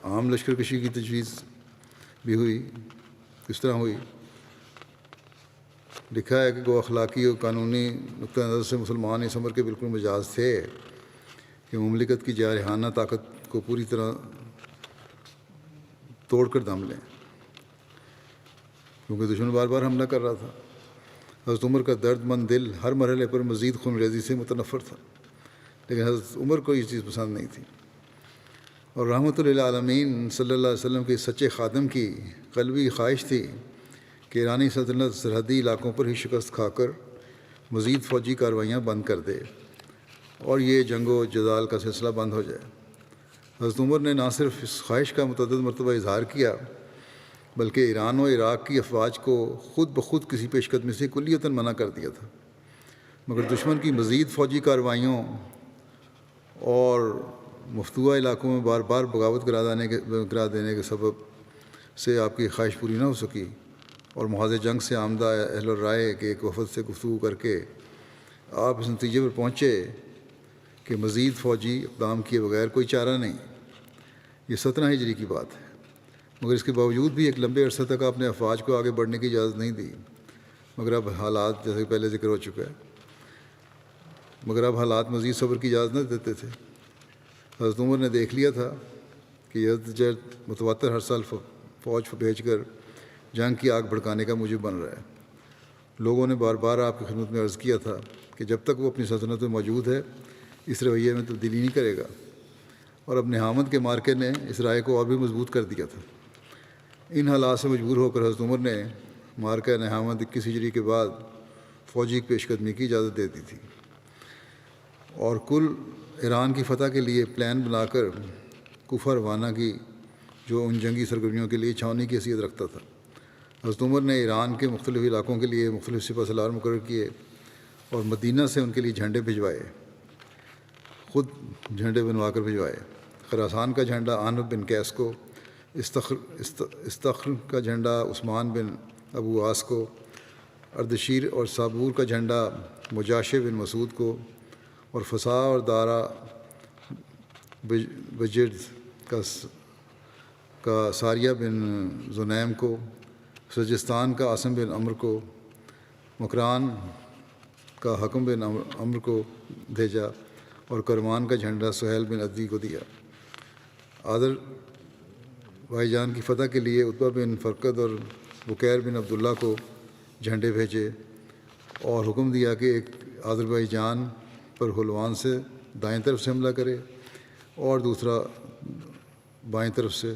عام لشکر کشی کی تجویز بھی ہوئی۔ کس طرح ہوئی؟ لکھا ہے کہ وہ اخلاقی اور قانونی نقطہ نظر سے مسلمان اس عمر کے بالکل مجاز تھے کہ مملکت کی جارحانہ طاقت کو پوری طرح توڑ کر دم لیں، کیونکہ دشمن بار بار حملہ کر رہا تھا۔ حضرت عمر کا درد مند دل ہر مرحلے پر مزید خون ریزی سے متنفر تھا، لیکن حضرت عمر کو یہ چیز پسند نہیں تھی، اور رحمۃ للعالمین صلی اللہ علیہ وسلم کے سچے خادم کی قلبی خواہش تھی کہ ایرانی سلطنت سرحدی علاقوں پر ہی شکست کھا کر مزید فوجی کارروائیاں بند کر دے اور یہ جنگ و جدال کا سلسلہ بند ہو جائے۔ حضرت عمر نے نہ صرف اس خواہش کا متعدد مرتبہ اظہار کیا بلکہ ایران و عراق کی افواج کو خود بخود کسی پیش قدمی سے کلیتاً منع کر دیا تھا، مگر دشمن کی مزید فوجی کارروائیوں اور مفتوحہ علاقوں میں بار بار بغاوت کرا دینے کے سبب سے آپ کی خواہش پوری نہ ہو سکی، اور محاذ جنگ سے آمدہ اہل الرائے کے ایک وفد سے گفتگو کر کے آپ اس نتیجے پر پہنچے کہ مزید فوجی اقدام کیے بغیر کوئی چارہ نہیں۔ یہ 17 ہجری کی بات ہے، مگر اس کے باوجود بھی ایک لمبے عرصے تک آپ نے افواج کو آگے بڑھنے کی اجازت نہیں دی، مگر اب حالات، جیسے پہلے ذکر ہو چکا ہے، مزید صبر کی اجازت نہ دیتے تھے۔ حضرت عمر نے دیکھ لیا تھا کہ یزدجرد متواتر ہر سال فوج بھیج کر جنگ کی آگ بھڑکانے کا موجب بن رہا ہے۔ لوگوں نے بار بار آپ کی خدمت میں عرض کیا تھا کہ جب تک وہ اپنی سلطنت میں موجود ہے اس رویے میں تبدیلی نہیں کرے گا، اور اب نہاوند کے مارکے نے اس رائے کو اور بھی مضبوط کر دیا تھا۔ ان حالات سے مجبور ہو کر حضرت عمر نے مارکہ نہاوند 21 ہجری کے بعد فوجی پیش قدمی کی اجازت دے دی تھی، اور کل ایران کی فتح کے لیے پلان بنا کر کوفہ روانہ کی، جو ان جنگی سرگرمیوں کے لیے چھاؤنی کی حیثیت رکھتا تھا۔ حضرت عمر نے ایران کے مختلف علاقوں کے لیے مختلف سپہ سالار مقرر کیے اور مدینہ سے ان کے لیے جھنڈے بھجوائے، خود جھنڈے بنوا کر بھجوائے۔ خراسان کا جھنڈا عامر بن قیس کو، استخر کا جھنڈا عثمان بن ابو عاص کو، اردشیر اور صابور کا جھنڈا مجاشع بن مسعود کو، اور فسا اور دارا بجرد کا ساریہ بن زنیم کو، سجستان کا عاصم بن عمر کو، مکران کا حکم بن عمر کو بھیجا، اور کرمان کا جھنڈا سہیل بن عدی کو دیا۔ آذر بھائی جان کی فتح کے لیے عتبہ بن فرقد اور بکیر بن عبداللہ کو جھنڈے بھیجے اور حکم دیا کہ ایک آذر بھائی جان پر حلوان سے دائیں طرف سے حملہ کرے اور دوسرا بائیں طرف سے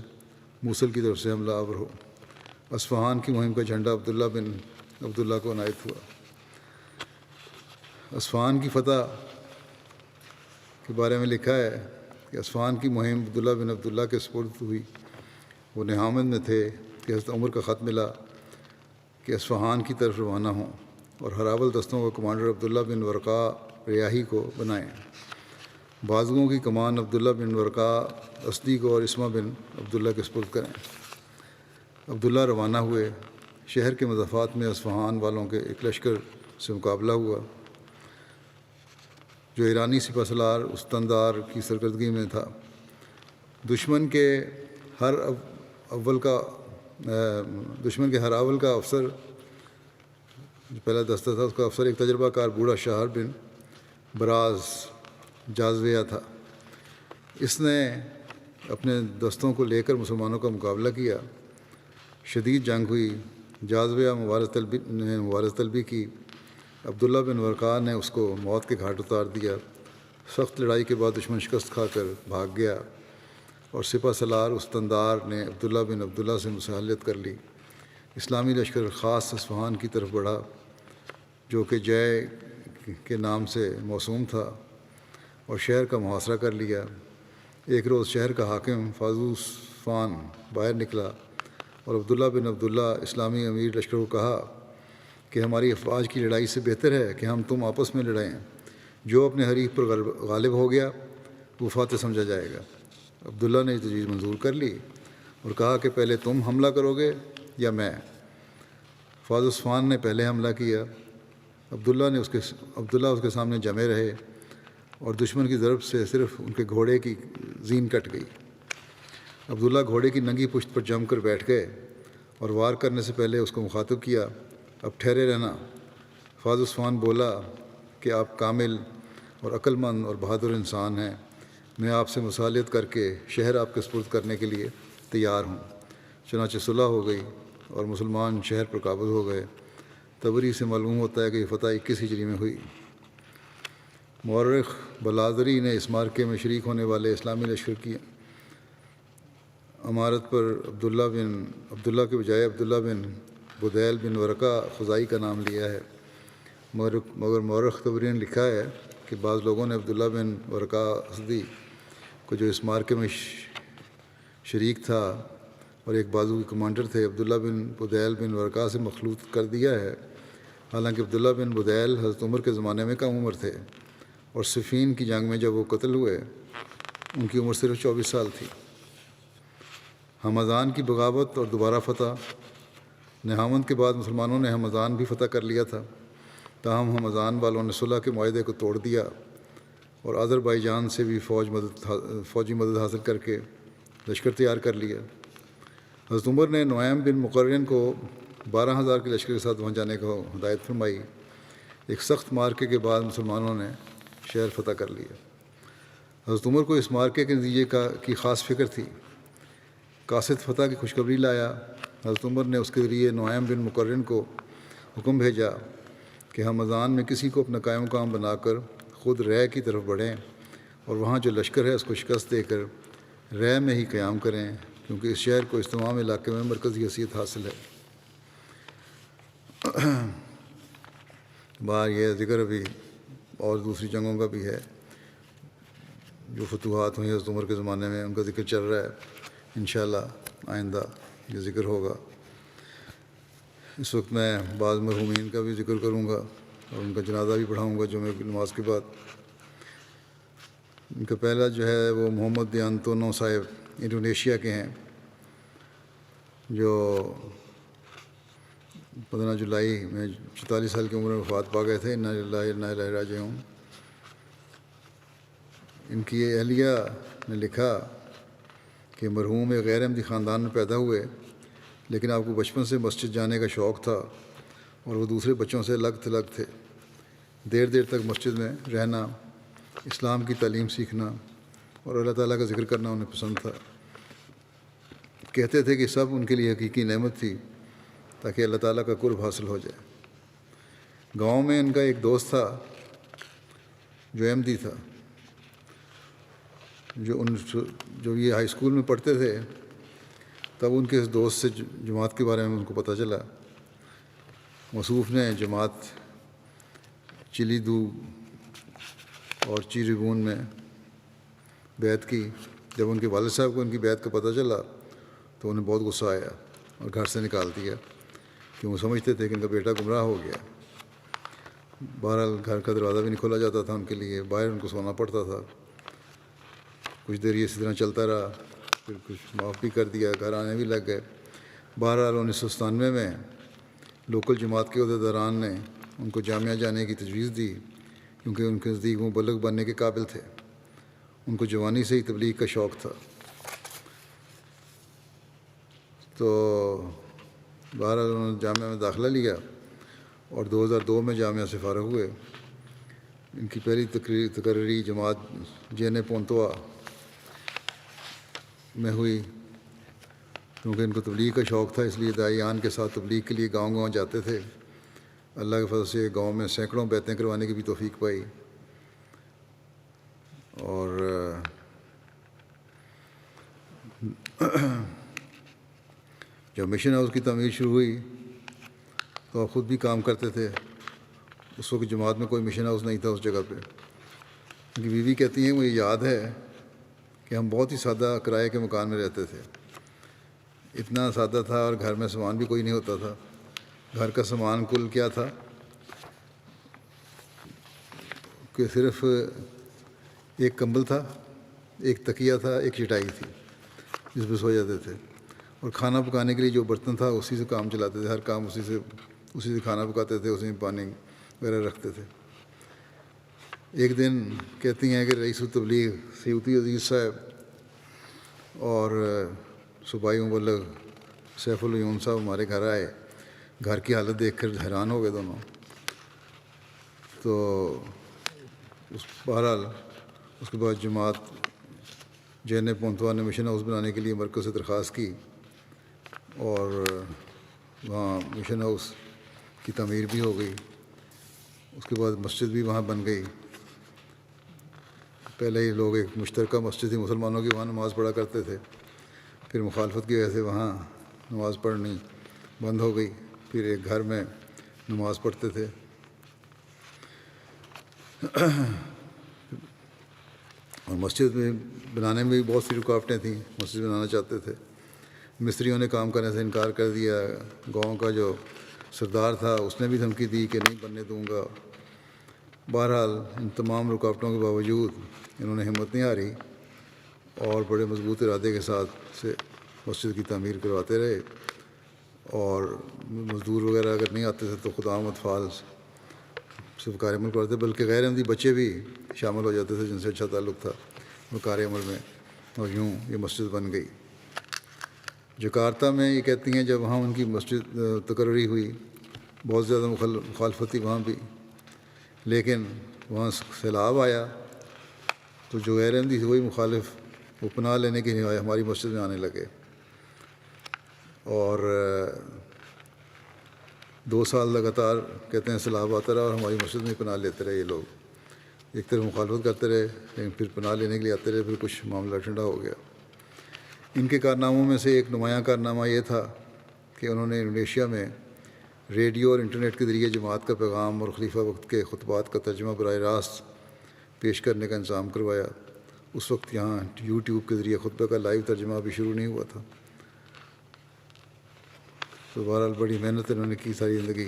موصل کی طرف سے حملہ آور ہو۔ اصفہان کی مہم کا جھنڈا عبداللہ بن عبداللہ کو عنایت ہوا۔ اصفہان کی فتح کے بارے میں لکھا ہے کہ اصفہان کی مہم عبداللہ بن عبداللہ کے سپرد ہوئی۔ وہ نہامند میں تھے کہ حضرت عمر کا خط ملا کہ اصفہان کی طرف روانہ ہوں اور ہراول دستوں کا کمانڈر عبداللہ بن ورقا ریاحی کو بنائیں۔ بازوؤں کی کمان عبداللہ بن ورقا اسدی کو اور اسما بن عبداللہ کے سپرد کریں۔ عبداللہ روانہ ہوئے۔ شہر کے مضافات میں اصفہان والوں کے ایک لشکر سے مقابلہ ہوا جو ایرانی سپہ سالار استندار کی سرکردگی میں تھا۔ دشمن کے ہر اول کا افسر، جو پہلا دستہ تھا اس کا افسر ایک تجربہ کار بوڑھا شہر بن براز جازویہ تھا۔ اس نے اپنے دستوں کو لے کر مسلمانوں کا مقابلہ کیا۔ شدید جنگ ہوئی۔ جازویہ نے مبارزہ طلبی کی۔ عبداللہ بن ورقا نے اس کو موت کے گھاٹ اتار دیا۔ سخت لڑائی کے بعد دشمن شکست کھا کر بھاگ گیا اور سپہ سالار استندار نے عبداللہ بن عبداللہ سے مصالحت کر لی۔ اسلامی لشکر خاص اصفہان کی طرف بڑھا جو کہ جے کے نام سے موسوم تھا اور شہر کا محاصرہ کر لیا۔ ایک روز شہر کا حاکم فازوس فان باہر نکلا اور عبداللہ بن عبداللہ اسلامی امیر لشکر کو کہا کہ ہماری افواج کی لڑائی سے بہتر ہے کہ ہم تم آپس میں لڑیں۔ جو اپنے حریف پر غالب ہو گیا وہ فاتح سمجھا جائے گا۔ عبداللہ نے یہ تجویز منظور کر لی اور کہا کہ پہلے تم حملہ کرو گے یا میں؟ فازوس فان نے پہلے حملہ کیا۔ عبداللہ اس کے سامنے جمے رہے اور دشمن کی ضرب سے صرف ان کے گھوڑے کی زین کٹ گئی۔ عبداللہ گھوڑے کی ننگی پشت پر جم کر بیٹھ گئے اور وار کرنے سے پہلے اس کو مخاطب کیا، اب ٹھہرے رہنا۔ فازوس فان بولا کہ آپ کامل اور عقل مند اور بہادر انسان ہیں، میں آپ سے مصالحت کر کے شہر آپ کے سپرد کرنے کے لیے تیار ہوں۔ چنانچہ صلح ہو گئی اور مسلمان شہر پر قابض ہو گئے۔ تبری سے معلوم ہوتا ہے کہ یہ فتح 21 ہجری میں ہوئی۔ مورخ بلازری نے اس معرکے میں شریک ہونے والے اسلامی لشکر کی امارت پر عبداللہ کے بجائے عبداللہ بن بدیل بن ورقا خزائی کا نام لیا ہے، مگر مورخ تبری نے لکھا ہے کہ بعض لوگوں نے عبداللہ بن ورقا اسدی کو جو اس معرکے میں شریک تھا اور ایک بازو کے کمانڈر تھے عبداللہ بن بدیل بن ورقا سے مخلوط کر دیا ہے، حالانکہ عبداللہ بن بدیل حضرت عمر کے زمانے میں کم عمر تھے اور صفین کی جنگ میں جب وہ قتل ہوئے ان کی عمر صرف 24 سال تھی۔ ہمدان کی بغاوت اور دوبارہ فتح۔ نہامند کے بعد مسلمانوں نے ہمدان بھی فتح کر لیا تھا، تاہم ہمدان والوں نے صلح کے معاہدے کو توڑ دیا اور آذربائیجان سے بھی فوجی مدد حاصل کر کے لشکر تیار کر لیا۔ حضرت عمر نے نعیم بن مقرن کو 12,000 کے لشکر کے ساتھ وہاں جانے کو ہدایت فرمائی۔ ایک سخت معرکے کے بعد مسلمانوں نے شہر فتح کر لیا۔ حضرت عمر کو اس معرکے کے نتیجے کی خاص فکر تھی۔ قاصد فتح کی خوشخبری لایا۔ حضرت عمر نے اس کے ذریعے نعیم بن مقرن کو حکم بھیجا کہ ہمدان میں کسی کو اپنا قائم مقام بنا کر خود رے کی طرف بڑھیں اور وہاں جو لشکر ہے اس کو شکست دے کر رے میں ہی قیام کریں، کیونکہ اس شہر کو اس تمام علاقے میں مرکزی حیثیت حاصل ہے۔ باہر یہ ذکر ابھی اور دوسری جنگوں کا بھی ہے جو فتوحات ہوئی حضرت عمر کے زمانے میں، ان کا ذکر چل رہا ہے۔ انشاءاللہ آئندہ یہ ذکر ہوگا۔ اس وقت میں بعض مرحومین کا بھی ذکر کروں گا اور ان کا جنازہ بھی پڑھاؤں گا جمعہ کی نماز کے بعد۔ ان کا پہلا جو ہے وہ محمد دیانتونو صاحب انڈونیشیا کے ہیں، جو 15 جولائی میں 44 سال کی عمر میں وفات پا گئے تھے۔ انا للہ و انا الیہ راجعون۔ ان کی اہلیہ نے لکھا کہ مرحوم ایک غیر احمدی خاندان میں پیدا ہوئے، لیکن آپ کو بچپن سے مسجد جانے کا شوق تھا اور وہ دوسرے بچوں سے الگ تھلگ تھے۔ دیر دیر تک مسجد میں رہنا، اسلام کی تعلیم سیکھنا اور اللہ تعالیٰ کا ذکر کرنا انہیں پسند تھا۔ کہتے تھے کہ سب ان کے لیے حقیقی نعمت تھی تاکہ اللہ تعالیٰ کا قرب حاصل ہو جائے۔ گاؤں میں ان کا ایک دوست تھا جو احمدی تھا، جو یہ ہائی اسکول میں پڑھتے تھے تب ان کے اس دوست سے جماعت کے بارے میں ان کو پتہ چلا۔ مصوف نے جماعت چلی دو اور چیریبون میں بیعت کی۔ جب ان کے والد صاحب کو ان کی بیعت کا پتہ چلا تو انہیں بہت غصہ آیا اور گھر سے نکال دیا، کہ وہ سمجھتے تھے کہ ان کا بیٹا گمراہ ہو گیا۔ بہرحال گھر کا دروازہ بھی نہیں کھولا جاتا تھا ان کے لیے، باہر ان کو سونا پڑتا تھا۔ کچھ دیر یہ اسی طرح چلتا رہا، پھر کچھ معاف بھی کر دیا، گھر آنے بھی لگ گئے۔ بہرحال 1997 میں لوکل جماعت کے عہدیداران نے ان کو جامعہ جانے کی تجویز دی، کیونکہ ان کے نزدیک وہ مبلغ بننے کے قابل تھے۔ ان کو جوانی سے ہی تبلیغ کا شوق تھا۔ تو بہرحال انہوں نے جامعہ میں داخلہ لیا اور 2002 میں جامعہ سے فارغ ہوئے۔ ان کی پہلی تقرری جماعت جینے پونتوا میں ہوئی۔ کیونکہ ان کو تبلیغ کا شوق تھا، اس لیے داعیان کے ساتھ تبلیغ کے لیے گاؤں گاؤں جاتے تھے۔ اللہ کے فضل سے گاؤں میں سینکڑوں بیعتیں کروانے کی بھی توفیق پائی۔ اور جب مشن ہاؤس کی تعمیر شروع ہوئی تو آپ خود بھی کام کرتے تھے۔ اس وقت جماعت میں کوئی مشن ہاؤس نہیں تھا اس جگہ پہ۔ ان کی بیوی کہتی ہیں مجھے یاد ہے کہ ہم بہت ہی سادہ کرائے کے مکان میں رہتے تھے۔ اتنا سادہ تھا اور گھر میں سامان بھی کوئی نہیں ہوتا تھا۔ گھر کا سامان کل کیا تھا کہ صرف ایک کمبل تھا، ایک تکیہ تھا، ایک چٹائی تھی جس پہ سو جاتے تھے، اور کھانا پکانے کے لیے جو برتن تھا اسی سے کام چلاتے تھے۔ ہر کام اسی سے کھانا پکاتے تھے، اسی میں پانی وغیرہ رکھتے تھے۔ ایک دن کہتی ہیں کہ رئیس التبلیغ سیوطی عزیز صاحب اور صوبائی مبلغ سیف العیون صاحب ہمارے گھر آئے۔ گھر کی حالت دیکھ کر حیران ہو گئے دونوں۔ تو بہرحال اس کے بعد جماعت جینے پونتوا نے مشن ہاؤس بنانے کے لیے مرکز سے درخواست کی اور وہاں مشن ہاؤس کی تعمیر بھی ہو گئی۔ اس کے بعد مسجد بھی وہاں بن گئی۔ پہلے ہی لوگ ایک مشترکہ مسجد تھی مسلمانوں کی، وہاں نماز پڑھا کرتے تھے۔ پھر مخالفت کی وجہ سے وہاں نماز پڑھنی بند ہو گئی، پھر ایک گھر میں نماز پڑھتے تھے۔ اور مسجد میں بنانے میں بھی بہت سی رکاوٹیں تھیں۔ مسجد بنانا چاہتے تھے، مستریوں نے کام کرنے سے انکار کر دیا۔ گاؤں کا جو سردار تھا اس نے بھی دھمکی دی کہ نہیں بننے دوں گا۔ بہرحال ان تمام رکاوٹوں کے باوجود انہوں نے ہمت نہیں ہاری اور بڑے مضبوط ارادے کے ساتھ سے مسجد کی تعمیر کرواتے رہے۔ اور مزدور وغیرہ اگر نہیں آتے تھے تو خدام اطفال سے کار عمل کرتے، بلکہ غیر احمدی بچے بھی شامل ہو جاتے تھے جن سے اچھا تعلق تھا وہ کار عمل میں، اور یوں یہ مسجد بن گئی۔ جکارتا میں یہ کہتی ہیں جب وہاں ان کی مسجد تقرری ہوئی بہت زیادہ مخالفت تھی وہاں بھی، لیکن وہاں سیلاب آیا تو جو غیر احمدی تھے وہی مخالف وہ پناہ لینے کے لیے ہماری مسجد میں آنے لگے، اور 2 سال لگاتار کہتے ہیں سیلاب آتا رہا اور ہماری مسجد میں پناہ لیتے رہے یہ لوگ۔ ایک طرف مخالفت کرتے رہے لیکن پھر پناہ لینے کے لیے آتے رہے، پھر کچھ معاملہ ٹھنڈا ہو گیا۔ ان کے کارناموں میں سے ایک نمایاں کارنامہ یہ تھا کہ انہوں نے انڈونیشیا میں ریڈیو اور انٹرنیٹ کے ذریعے جماعت کا پیغام اور خلیفہ وقت کے خطبات کا ترجمہ براہ راست پیش کرنے کا انتظام کروایا۔ اس وقت یہاں یوٹیوب کے ذریعے خطبہ کا لائیو ترجمہ بھی شروع نہیں ہوا تھا۔ تو بہرحال بڑی محنت انہوں نے کی ساری زندگی،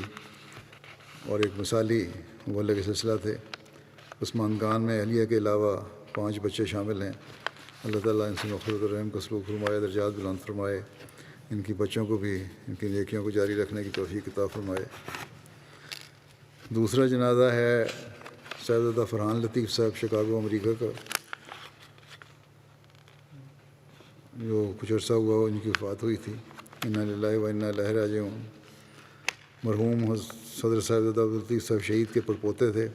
اور ایک مثالی مبلغ کا سلسلہ تھے۔ پسماندگان میں اہلیہ کے علاوہ 5 بچے شامل ہیں۔ اللہ تعالیٰ ان سے مغفرت اور رحم کا سلوک فرمائے، درجات بلند فرمائے، ان کی بچوں کو بھی ان کی نیکیوں کو جاری رکھنے کی توفیق عطا فرمائے۔ دوسرا جنازہ ہے صاحبزادہ فرحان لطیف صاحب شکاگو امریکہ کا، جو کچھ عرصہ ہوا ان کی وفات ہوئی تھی۔ انا للہ و انا الیہ راجعون۔ مرحوم صدر صاحبزادہ عبداللطیف صاحب شہید کے پڑپوتے تھے۔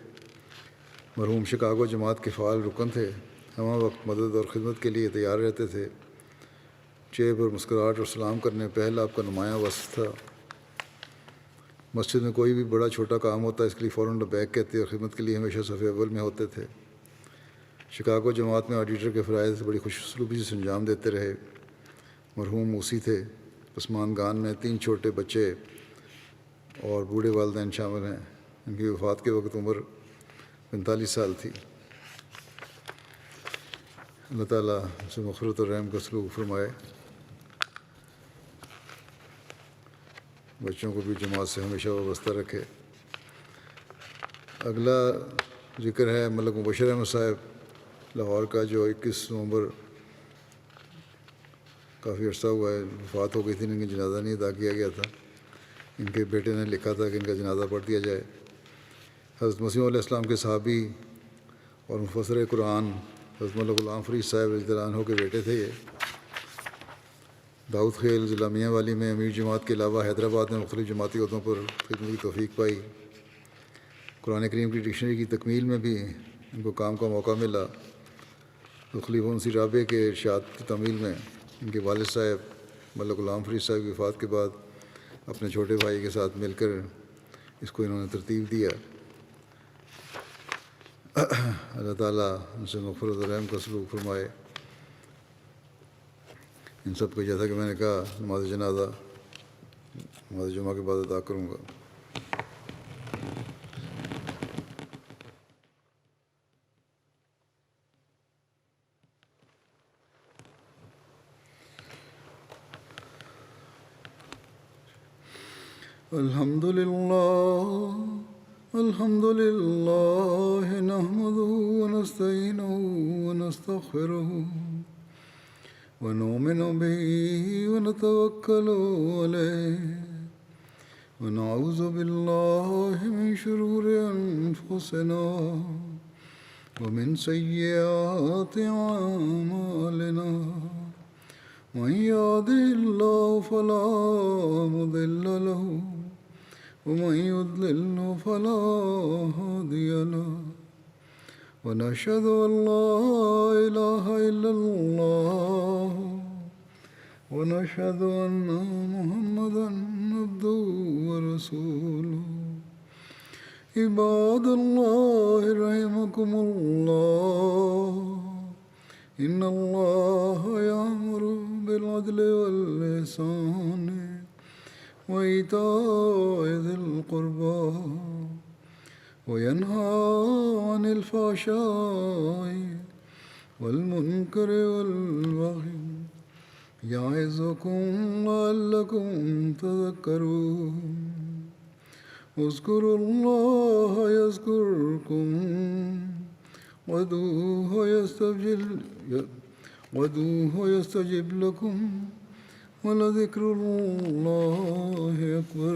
مرحوم شکاگو جماعت کے فعال رکن تھے، ہمہ وقت مدد اور خدمت کے لیے تیار رہتے تھے۔ چہرے پر مسکراہٹ اور سلام کرنے پہل آپ کا نمایاں وصف تھا۔ مسجد میں کوئی بھی بڑا چھوٹا کام ہوتا ہے اس کے لیے فوراً لبیک کہتے اور خدمت کے لیے ہمیشہ صف اول میں ہوتے تھے۔ شکاگو جماعت میں آڈیٹر کے فرائض بڑی خوش اسلوبی سے انجام دیتے رہے۔ مرحوم موسی تھے۔ پسماندگان میں 3 چھوٹے بچے اور بوڑھے والدین شامل ہیں۔ ان کی وفات کے وقت عمر 45 سال تھی۔ اللہ تعالیٰ ان سے مغفرت اور رحم کا سلوک فرمائے، بچوں کو بھی جماعت سے ہمیشہ وابستہ رکھے۔ اگلا ذکر ہے ملک مبشر احمد صاحب لاہور کا، جو 21 نومبر، کافی عرصہ ہوا ہے وفات ہو گئی تھی، ان کا جنازہ نہیں ادا کیا گیا تھا۔ ان کے بیٹے نے لکھا تھا کہ ان کا جنازہ پڑھ دیا جائے۔ حضرت مسیح علیہ السلام کے صحابی اور مفسر قرآن حضرت مولانا غلام فرید صاحب رضی اللہ عنہ کے بیٹے تھے۔ یہ داؤد خیل ضلع میاں والی میں امیر جماعت کے علاوہ حیدرآباد میں مختلف جماعتی عہدوں پر خدمت کی توفیق پائی۔ قرآن کریم کی ڈکشنری کی تکمیل میں بھی ان کو کام کا موقع ملا۔ تو خلیفہ منصی رابع کے ارشاد کی تعمیل میں ان کے والد صاحب مولانا غلام فرید صاحب کی وفات کے بعد اپنے چھوٹے بھائی کے ساتھ مل کر اس کو انہوں نے ترتیب دیا۔ اللہ تعالیٰ ان سے مغفرت و رحم کا سلوک فرمائے۔ ان سب کو جیسا کہ میں نے کہا نماز جنازہ نماز جمعہ کے بعد ادا کروں گا۔ الحمد للہ نحمده ونستعینه ونستغفره ونؤمن به ونتوکل علیہ ونعوذ باللہ من شرور انفسنا ومن سیئات اعمالنا من يهده الله فلا مضل له ومن يضلل فلا هادي له ونشهد أن لا إله إلا الله ونشهد أن محمدا عبده ورسوله عباد الله رحمكم الله إن الله يأمر بالعدل والإحسان وإيتاء ذي القربى وينهى عن الفحشاء والمنكر والبغي يعظكم لعلكم تذكرون اذكروا الله يذكركم وادعوه يستجب لكم ولذكر الله أكبر